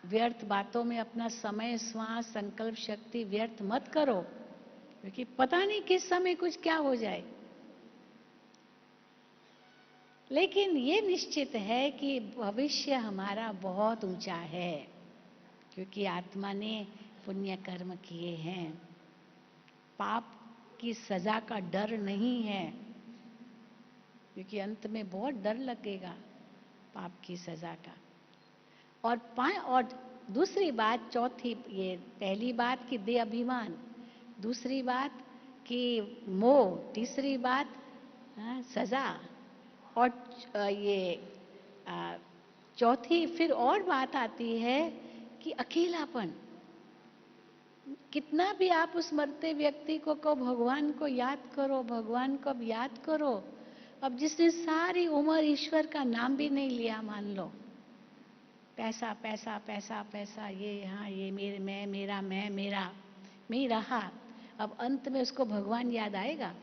व्यर्थ बातों में अपना समय, श्वास, संकल्प शक्ति व्यर्थ मत करो, क्योंकि पता नहीं किस समय कुछ क्या हो जाए। लेकिन ये निश्चित है कि भविष्य हमारा बहुत ऊंचा है, क्योंकि आत्मा ने पुण्य कर्म किए हैं। पाप की सजा का डर नहीं है, क्योंकि अंत में बहुत डर लगेगा पाप की सजा का। और दूसरी बात, चौथी, ये पहली बात कि दे अभिमान, दूसरी बात कि मोह, तीसरी बात सजा, और ये चौथी फिर और बात आती है कि अकेलापन। कितना भी आप उस मरते व्यक्ति को कहो भगवान को याद करो, भगवान को अब याद करो, अब जिसने सारी उम्र ईश्वर का नाम भी नहीं लिया, मान लो, पैसा पैसा पैसा पैसा, ये हाँ ये मेरे, मैं मेरा, मैं मेरा में ही रहा, अब अंत में उसको भगवान याद आएगा?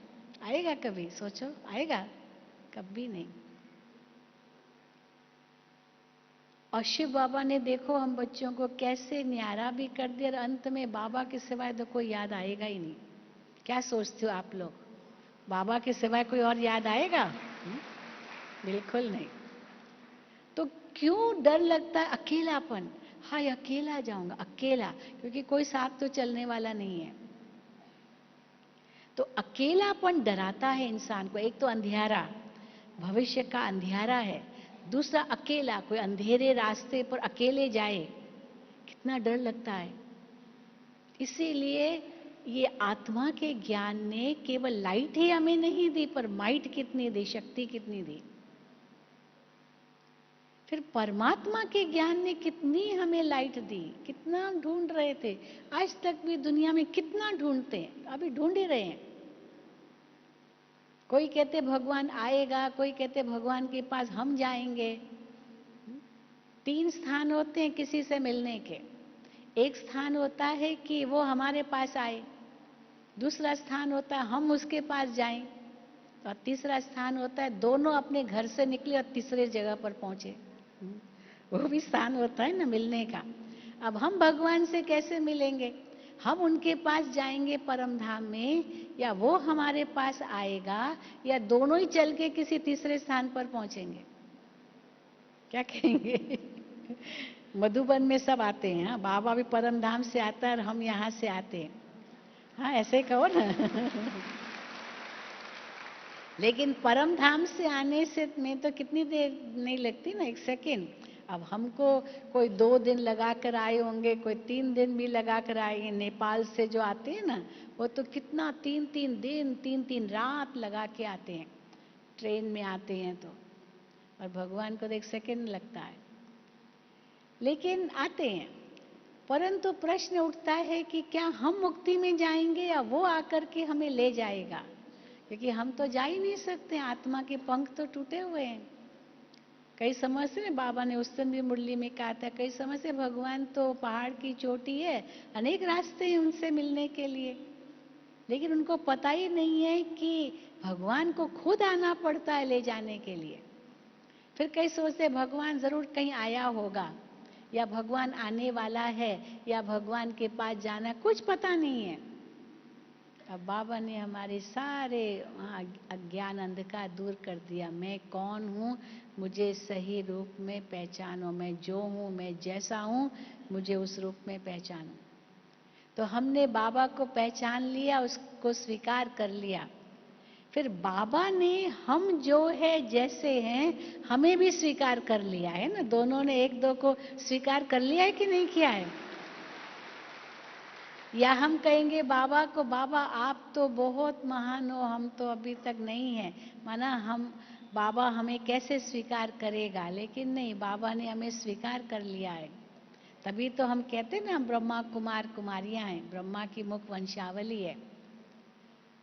आएगा कभी? सोचो, आएगा? कभी नहीं। और शिव बाबा ने देखो हम बच्चों को कैसे न्यारा भी कर दिया, और अंत में बाबा के सिवाय तो कोई याद आएगा ही नहीं। क्या सोचते हो आप लोग? बाबा के सिवाय कोई और याद आएगा? बिल्कुल नहीं। तो क्यों डर लगता है? अकेलापन। हाय अकेला जाऊंगा, अकेला, क्योंकि कोई साथ तो चलने वाला नहीं है। तो अकेलापन डराता है इंसान को। एक तो अंधियारा, भविष्य का अंधियारा है। दूसरा अकेला, कोई अंधेरे रास्ते पर अकेले जाए, कितना डर लगता है। इसीलिए ये आत्मा के ज्ञान ने केवल लाइट ही हमें नहीं दी, पर माइट कितनी दी, शक्ति कितनी दी। फिर परमात्मा के ज्ञान ने कितनी हमें लाइट दी, कितना ढूंढ रहे थे। आज तक भी दुनिया में कितना ढूंढते हैं, अभी ढूंढ ही रहे हैं। कोई कहते भगवान आएगा, कोई कहते भगवान के पास हम जाएंगे। 3 स्थान होते हैं किसी से मिलने के। एक स्थान होता है कि वो हमारे पास आए, दूसरा स्थान होता है हम उसके पास जाएं, और तीसरा स्थान होता है दोनों अपने घर से निकले और तीसरे जगह पर पहुंचे। वो भी स्थान होता है ना मिलने का। अब हम भगवान से कैसे मिलेंगे? हम उनके पास जाएंगे परम धाम में, या वो हमारे पास आएगा, या दोनों ही चल के किसी तीसरे स्थान पर पहुंचेंगे? क्या कहेंगे? मधुबन में सब आते हैं, हाँ, बाबा भी परम धाम से आता है और हम यहाँ से आते हैं। हाँ, ऐसे कहो ना। लेकिन परम धाम से आने से में तो कितनी देर नहीं लगती ना, 1 सेकेंड। अब हमको कोई 2 दिन लगा कर आए होंगे, कोई 3 दिन भी लगा कर आएंगे। नेपाल से जो आते हैं ना, वो तो कितना 3-3 दिन 3-3 रात लगा के आते हैं, ट्रेन में आते हैं तो। और भगवान को तो 1 सेकेंड लगता है, लेकिन आते हैं। परंतु प्रश्न उठता है कि क्या हम मुक्ति में जाएंगे या वो आकर के हमें ले जाएगा? क्योंकि हम तो जा ही नहीं सकते, आत्मा के पंख तो टूटे हुए हैं। कई समय से बाबा ने उस दिन भी मुरली में कहा था, कई समय से भगवान तो पहाड़ की चोटी है, अनेक रास्ते हैं उनसे मिलने के लिए, लेकिन उनको पता ही नहीं है कि भगवान को खुद आना पड़ता है ले जाने के लिए। फिर कई सोचते भगवान जरूर कहीं आया होगा, या भगवान आने वाला है, या भगवान के पास जाना, कुछ पता नहीं है। अब बाबा ने हमारे सारे अज्ञान अंधकार दूर कर दिया। मैं कौन हूँ, मुझे सही रूप में पहचानो। मैं जो हूँ, मैं जैसा हूँ, मुझे उस रूप में पहचानो। तो हमने बाबा को पहचान लिया, उसको स्वीकार कर लिया। फिर बाबा ने हम जो है जैसे हैं हमें भी स्वीकार कर लिया है ना। दोनों ने एक दो को स्वीकार कर लिया है कि नहीं किया है? या हम कहेंगे बाबा को, बाबा आप तो बहुत महान हो, हम तो अभी तक नहीं है, माना हम, बाबा हमें कैसे स्वीकार करेगा? लेकिन नहीं, बाबा ने हमें स्वीकार कर लिया है। तभी तो हम कहते हैं ना, हम ब्रह्मा कुमार कुमारियां हैं, ब्रह्मा की मुख वंशावली है,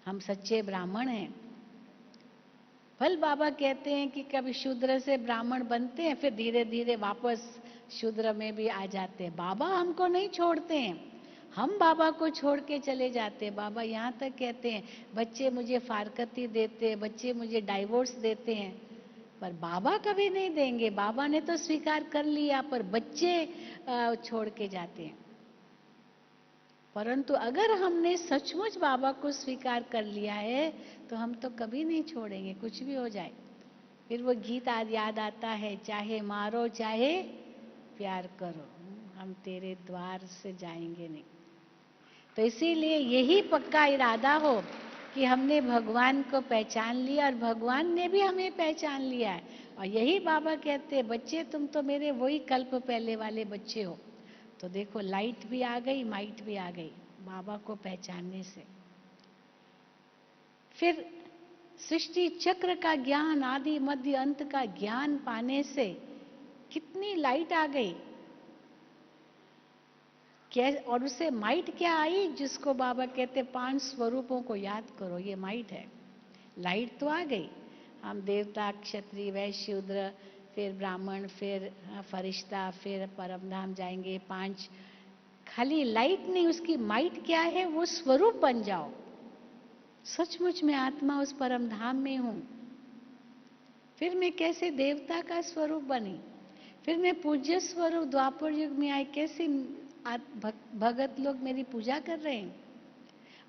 हम सच्चे ब्राह्मण हैं। फल बाबा कहते हैं कि कभी शूद्र से ब्राह्मण बनते हैं, फिर धीरे धीरे वापस शूद्र में भी आ जाते हैं। बाबा हमको नहीं छोड़ते हैं, हम बाबा को छोड़ के चले जाते हैं। बाबा यहाँ तक कहते हैं, बच्चे मुझे फारकती देते हैं, बच्चे मुझे डाइवोर्स देते हैं, पर बाबा कभी नहीं देंगे। बाबा ने तो स्वीकार कर लिया, पर बच्चे छोड़ के जाते हैं। परंतु अगर हमने सचमुच बाबा को स्वीकार कर लिया है, तो हम तो कभी नहीं छोड़ेंगे, कुछ भी हो जाए। फिर वो गीत याद आता है, चाहे मारो चाहे प्यार करो, हम तेरे द्वार से जाएंगे नहीं। तो इसीलिए यही पक्का इरादा हो कि हमने भगवान को पहचान लिया और भगवान ने भी हमें पहचान लिया है। और यही बाबा कहते हैं, बच्चे तुम तो मेरे वही कल्प पहले वाले बच्चे हो। तो देखो, लाइट भी आ गई, माइट भी आ गई बाबा को पहचानने से। फिर सृष्टि चक्र का ज्ञान, आदि मध्य अंत का ज्ञान पाने से कितनी लाइट आ गई। और उससे माइट क्या आई, जिसको बाबा कहते 5 स्वरूपों को याद करो, ये माइट है। लाइट तो आ गई, हम देवता, क्षत्रिय, वैश्य, शूद्र, फिर ब्राह्मण, फिर फरिश्ता, फिर परमधाम जाएंगे, 5 खाली लाइट नहीं, उसकी माइट क्या है, वो स्वरूप बन जाओ। सचमुच में आत्मा उस परम धाम में हूं। फिर मैं कैसे देवता का स्वरूप बनी, फिर मैं पूज्य स्वरूप द्वापर युग में आई, कैसे भगत लोग मेरी पूजा कर रहे हैं।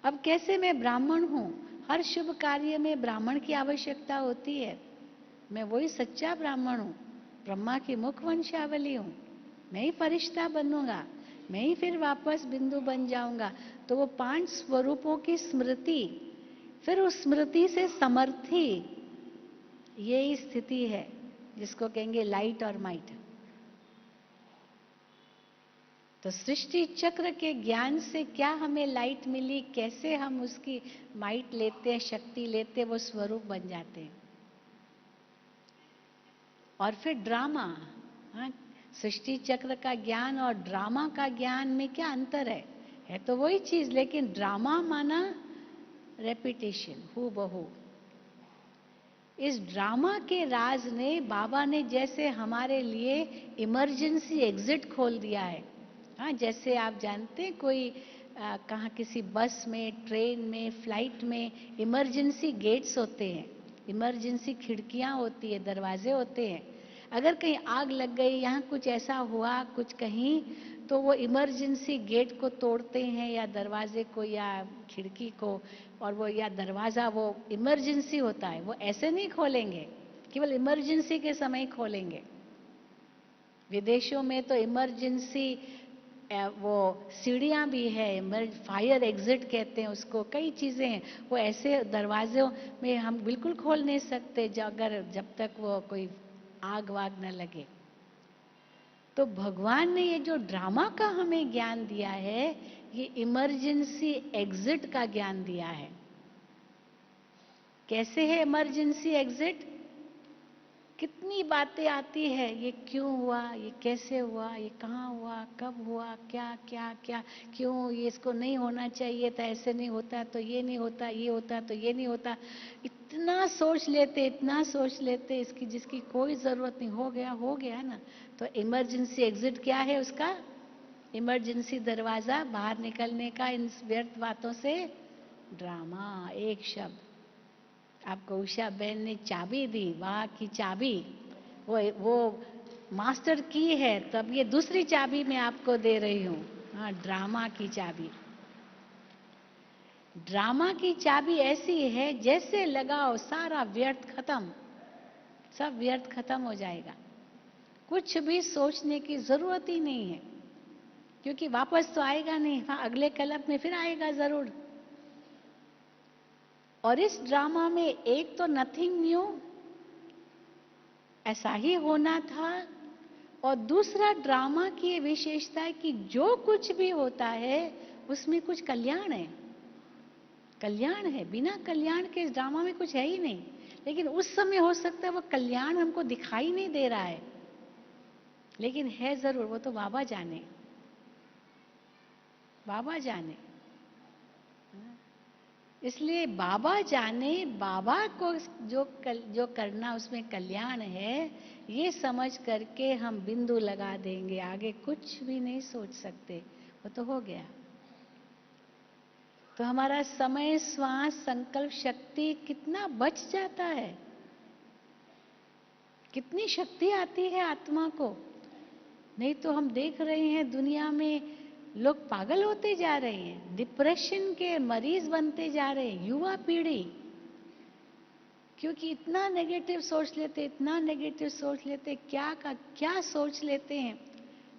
अब कैसे मैं ब्राह्मण हूं, हर शुभ कार्य में ब्राह्मण की आवश्यकता होती है। मैं वही सच्चा ब्राह्मण हूं, ब्रह्मा की मुख वंशावली हूं। मैं ही फरिश्ता बनूंगा, मैं ही फिर वापस बिंदु बन जाऊंगा। तो वो 5 स्वरूपों की स्मृति, फिर उस स्मृति से समर्थी, यही स्थिति है जिसको कहेंगे लाइट और माइट। तो सृष्टि चक्र के ज्ञान से क्या हमें लाइट मिली, कैसे हम उसकी माइट लेते हैं, शक्ति लेते हैं, वो स्वरूप बन जाते हैं। और फिर ड्रामा, हाँ, सृष्टि चक्र का ज्ञान और ड्रामा का ज्ञान में क्या अंतर है तो वही चीज, लेकिन ड्रामा माना रेपिटेशन, हूबहू। इस ड्रामा के राज ने, बाबा ने जैसे हमारे लिए इमरजेंसी एग्जिट खोल दिया है। हाँ, जैसे आप जानते हैं कोई कहाँ किसी बस में, ट्रेन में, फ्लाइट में इमरजेंसी गेट्स होते हैं, इमरजेंसी खिड़कियां होती है, दरवाजे होते हैं। अगर कहीं आग लग गई, यहाँ कुछ ऐसा हुआ कुछ कहीं, तो वो इमरजेंसी गेट को तोड़ते हैं या दरवाजे को या खिड़की को, और वो या दरवाज़ा, वो इमरजेंसी होता है, वो ऐसे नहीं खोलेंगे, केवल इमरजेंसी के समय खोलेंगे। विदेशों में तो इमरजेंसी वो सीढ़ियाँ भी है, फायर एग्जिट कहते हैं उसको, कई चीज़ें हैं। वो ऐसे दरवाज़ों में हम बिल्कुल खोल नहीं सकते जब तक वो कोई आग वाग न लगे। तो भगवान ने ये जो ड्रामा का हमें ज्ञान दिया है, ये इमरजेंसी एग्जिट का ज्ञान दिया है। कैसे है इमरजेंसी एग्जिट? कितनी बातें आती है, ये क्यों हुआ, ये कैसे हुआ, ये कहाँ हुआ, कब हुआ, क्या क्या क्या, क्यों ये, इसको नहीं होना चाहिए था, ऐसे नहीं होता तो ये नहीं होता, ये होता तो ये नहीं होता। इतना सोच लेते, इतना सोच लेते, इसकी जिसकी कोई ज़रूरत नहीं, हो गया ना। तो इमरजेंसी एग्जिट क्या है उसका? इमरजेंसी दरवाज़ा बाहर निकलने का इन व्यर्थ बातों से, ड्रामा। एक शब्द आपको उषा बहन ने चाबी दी, वहां की चाबी, वो मास्टर की है, तब ये दूसरी चाबी मैं आपको दे रही हूं। हाँ, ड्रामा की चाबी। ड्रामा की चाबी ऐसी है, जैसे लगाओ सारा व्यर्थ खत्म, सब व्यर्थ खत्म हो जाएगा। कुछ भी सोचने की जरूरत ही नहीं है, क्योंकि वापस तो आएगा नहीं। हाँ, अगले कल्प में फिर आएगा जरूर। और इस ड्रामा में एक तो नथिंग न्यू, ऐसा ही होना था। और दूसरा, ड्रामा की ये विशेषता है कि जो कुछ भी होता है उसमें कुछ कल्याण है, कल्याण है। बिना कल्याण के इस ड्रामा में कुछ है ही नहीं। लेकिन उस समय हो सकता है वो कल्याण हमको दिखाई नहीं दे रहा है, लेकिन है जरूर। वो तो बाबा जाने, बाबा जाने। इसलिए बाबा जाने, बाबा को जो करना उसमें कल्याण है, ये समझ करके हम बिंदु लगा देंगे, आगे कुछ भी नहीं सोच सकते, वो तो हो गया। तो हमारा समय, श्वास, संकल्प शक्ति कितना बच जाता है, कितनी शक्ति आती है आत्मा को। नहीं तो हम देख रहे हैं दुनिया में लोग पागल होते जा रहे हैं, डिप्रेशन के मरीज बनते जा रहे हैं, युवा पीढ़ी। क्योंकि इतना नेगेटिव सोच लेते, इतना नेगेटिव सोच लेते, क्या का क्या सोच लेते हैं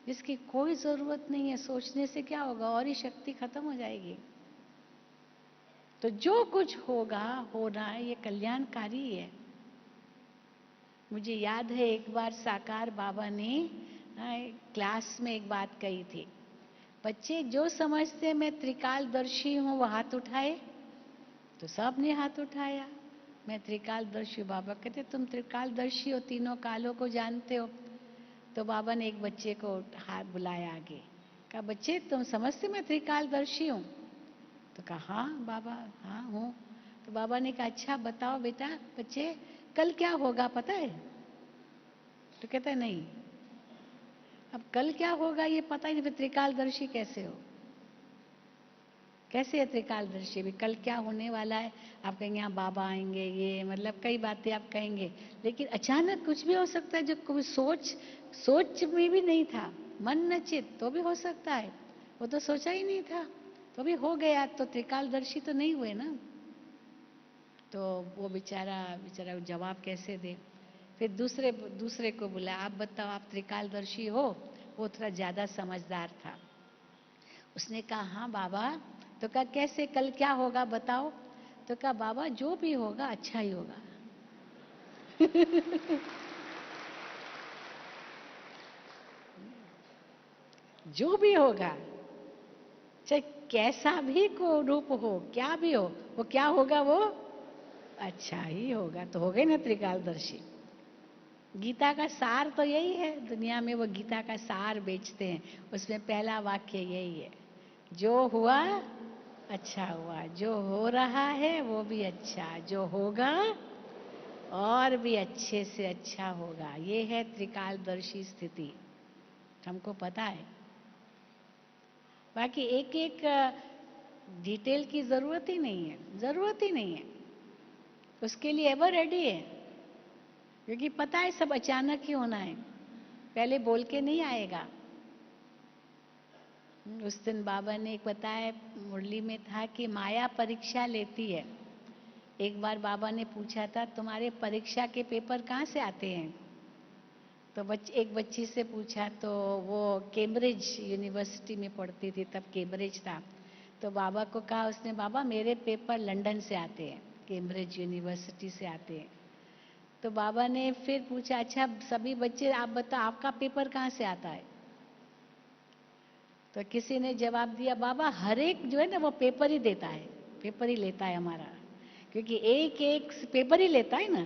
जिसकी कोई जरूरत नहीं है। सोचने से क्या होगा, और ही शक्ति खत्म हो जाएगी। तो जो कुछ होगा, होना है, ये कल्याणकारी है। मुझे याद है एक बार साकार बाबा ने क्लास में एक बात कही थी, बच्चे जो समझते मैं त्रिकालदर्शी हूं वो हाथ उठाए। तो सब ने हाथ उठाया। मैं त्रिकालदर्शी। बाबा कहते तुम त्रिकालदर्शी हो, तीनों कालों को जानते हो। तो बाबा ने एक बच्चे को हाथ बुलाया आगे, कहा बच्चे तुम समझते मैं त्रिकालदर्शी हूँ? तो कहा हाँ बाबा, हाँ हूँ। तो बाबा ने कहा अच्छा बताओ बेटा, बच्चे कल क्या होगा पता है? तो कहता है नहीं। अब कल क्या होगा ये पता ही नहीं, फिर त्रिकालदर्शी कैसे हो? कैसे है त्रिकालदर्शी भी? कल क्या होने वाला है आप कहेंगे, हाँ बाबा आएंगे, ये मतलब कई बातें आप कहेंगे, लेकिन अचानक कुछ भी हो सकता है जो कोई सोच सोच में भी नहीं था, मन न चित तो भी हो सकता है, वो तो सोचा ही नहीं था तो भी हो गया, तो त्रिकालदर्शी तो नहीं हुए ना। तो वो बेचारा बेचारा जवाब कैसे दे? फिर दूसरे दूसरे को बोला, आप बताओ आप त्रिकालदर्शी हो? वो थोड़ा ज्यादा समझदार था, उसने कहा हाँ बाबा। तो कहा कैसे, कल क्या होगा बताओ? तो कहा बाबा जो भी होगा अच्छा ही होगा। जो भी होगा, चाहे कैसा भी को रूप हो, क्या भी हो, वो क्या होगा, वो अच्छा ही होगा। तो हो गए ना त्रिकालदर्शी। गीता का सार तो यही है, दुनिया में वो गीता का सार बेचते हैं, उसमें पहला वाक्य यही है, जो हुआ अच्छा हुआ, जो हो रहा है वो भी अच्छा, जो होगा और भी अच्छे से अच्छा होगा। ये है त्रिकालदर्शी स्थिति, हमको पता है। बाकी एक एक डिटेल की जरूरत ही नहीं है, जरूरत ही नहीं है, उसके लिए एवर रेडी है, क्योंकि पता है सब अचानक ही होना है, पहले बोल के नहीं आएगा। उस दिन बाबा ने एक बताया, मुरली में था कि माया परीक्षा लेती है। एक बार बाबा ने पूछा था, तुम्हारे परीक्षा के पेपर कहाँ से आते हैं? तो एक बच्ची से पूछा, तो वो कैम्ब्रिज यूनिवर्सिटी में पढ़ती थी, तब कैम्ब्रिज था। तो बाबा को कहा उसने, बाबा मेरे पेपर लंदन से आते हैं, कैम्ब्रिज यूनिवर्सिटी से आते हैं। तो बाबा ने फिर पूछा, अच्छा सभी बच्चे आप बताओ आपका पेपर कहाँ से आता है? तो किसी ने जवाब दिया, बाबा हर एक जो है ना वो पेपर ही देता है, पेपर ही लेता है हमारा, क्योंकि एक एक पेपर ही लेता है ना,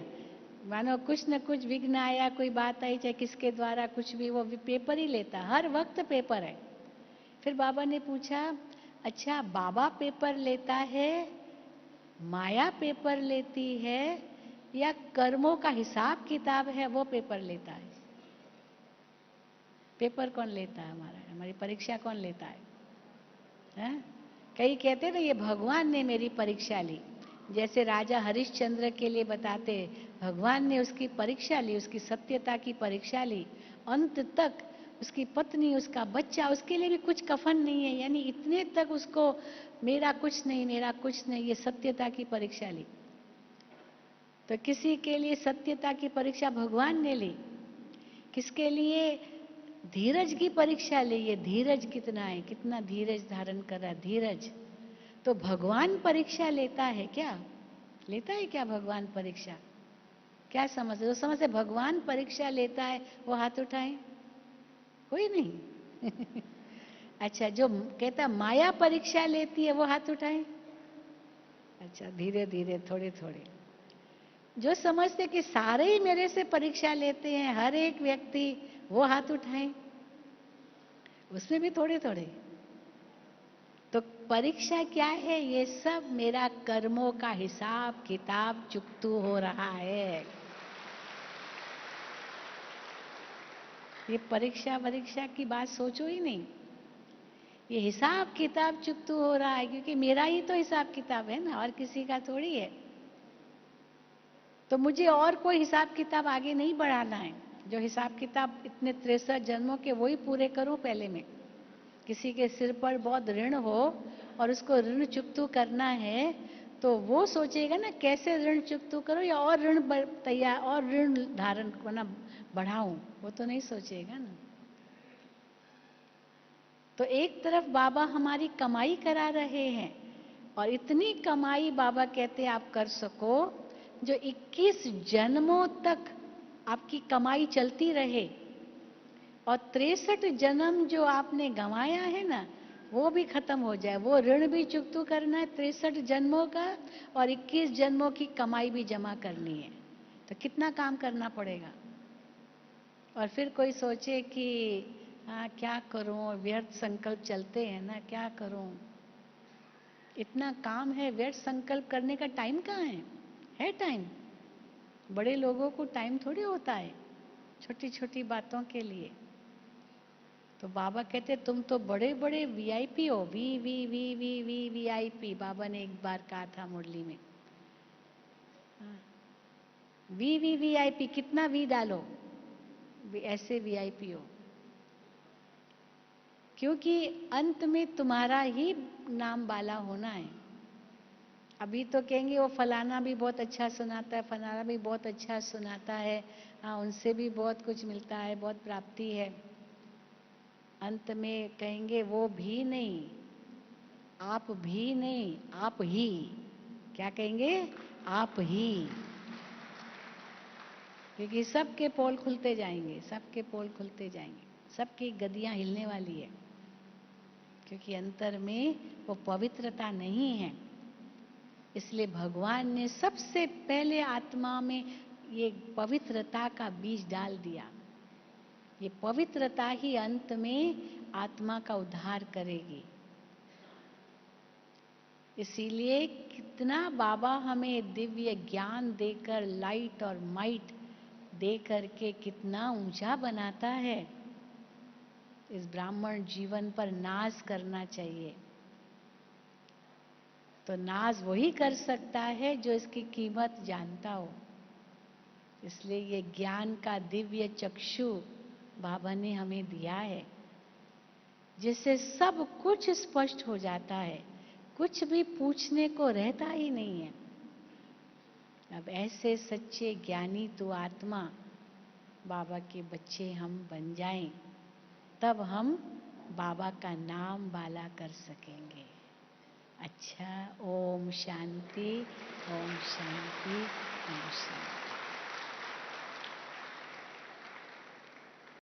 मानो कुछ न कुछ विघ्न आया, कोई बात आई, चाहे किसके द्वारा कुछ भी, वो पेपर ही लेता, हर वक्त पेपर है। फिर बाबा ने पूछा, अच्छा बाबा पेपर लेता है, माया पेपर लेती है, या कर्मों का हिसाब किताब है वो पेपर लेता है? पेपर कौन लेता है हमारा, हमारी परीक्षा कौन लेता है? हैं? कई कहते ना ये भगवान ने मेरी परीक्षा ली, जैसे राजा हरिश्चंद्र के लिए बताते, भगवान ने उसकी परीक्षा ली, उसकी सत्यता की परीक्षा ली, अंत तक उसकी पत्नी, उसका बच्चा, उसके लिए भी कुछ कफन नहीं है, यानी इतने तक उसको मेरा कुछ नहीं, मेरा कुछ नहीं, ये सत्यता की परीक्षा ली। तो किसी के लिए सत्यता की परीक्षा भगवान ने ली, किसके लिए धीरज की परीक्षा ली, ये धीरज कितना है, कितना धीरज धारण कर रहा है, धीरज। तो भगवान परीक्षा लेता है क्या? लेता है क्या भगवान परीक्षा? क्या समझ, जो समझ से भगवान परीक्षा लेता है वो हाथ उठाए, कोई नहीं। अच्छा, जो कहता माया परीक्षा लेती है वो हाथ उठाए। अच्छा, धीरे धीरे, थोड़े थोड़े। जो समझते कि सारे ही मेरे से परीक्षा लेते हैं, हर एक व्यक्ति, वो हाथ उठाए, उसमें भी थोड़े थोड़े। तो परीक्षा क्या है? ये सब मेरा कर्मों का हिसाब किताब चुकतू हो रहा है। ये परीक्षा की बात सोचो ही नहीं, ये हिसाब किताब चुकतू हो रहा है, क्योंकि मेरा ही तो हिसाब किताब है ना, और किसी का थोड़ी है। तो मुझे और कोई हिसाब किताब आगे नहीं बढ़ाना है, जो हिसाब किताब इतने 63 जन्मों के वही पूरे करूं पहले मैं। किसी के सिर पर बहुत ऋण हो और उसको ऋण चुकतू करना है, तो वो सोचेगा ना कैसे ऋण चुकतू करो, या और ऋण तैयार, और ऋण धारण करना बढ़ाऊं, वो तो नहीं सोचेगा ना। तो एक तरफ बाबा हमारी कमाई करा रहे हैं, और इतनी कमाई बाबा कहते हैं आप कर सको जो 21 जन्मों तक आपकी कमाई चलती रहे, और 63 जन्म जो आपने गंवाया है ना वो भी खत्म हो जाए, वो ऋण भी चुकतू करना है 63 जन्मों का, और 21 जन्मों की कमाई भी जमा करनी है। तो कितना काम करना पड़ेगा। और फिर कोई सोचे कि हाँ क्या करूं, व्यर्थ संकल्प चलते हैं ना, क्या करूं, इतना काम है, व्यर्थ संकल्प करने का टाइम कहाँ है टाइम? बड़े लोगों को टाइम थोड़ी होता है छोटी छोटी बातों के लिए। तो बाबा कहते तुम तो बड़े बड़े वीआईपी हो, V V V V V VIP. बाबा ने एक बार कहा था मुरली में, वी वी वीआईपी, कितना वी डालो, ऐसे वीआईपी हो। क्योंकि अंत में तुम्हारा ही नाम बाला होना है। अभी तो कहेंगे वो फलाना भी बहुत अच्छा सुनाता है, फलाना भी बहुत अच्छा सुनाता है, हाँ उनसे भी बहुत कुछ मिलता है, बहुत प्राप्ति है। अंत में कहेंगे वो भी नहीं, आप भी नहीं, आप ही। क्या कहेंगे? आप ही। क्योंकि सबके पोल खुलते जाएंगे, सबके पोल खुलते जाएंगे, सबकी गदियां हिलने वाली है। क्योंकि अंतर में वो पवित्रता नहीं है। इसलिए भगवान ने सबसे पहले आत्मा में ये पवित्रता का बीज डाल दिया। ये पवित्रता ही अंत में आत्मा का उद्धार करेगी। इसीलिए कितना बाबा हमें दिव्य ज्ञान देकर, लाइट और माइट दे करके कितना ऊंचा बनाता है। इस ब्राह्मण जीवन पर नाज करना चाहिए। तो नाज वही कर सकता है जो इसकी कीमत जानता हो। इसलिए ये ज्ञान का दिव्य चक्षु बाबा ने हमें दिया है, जिससे सब कुछ स्पष्ट हो जाता है, कुछ भी पूछने को रहता ही नहीं है। अब ऐसे सच्चे ज्ञानी तो आत्मा बाबा के बच्चे हम बन जाएं, तब हम बाबा का नाम बाला कर सकेंगे। अच्छा, ओम शांति, ओम शांति, ओम शांति।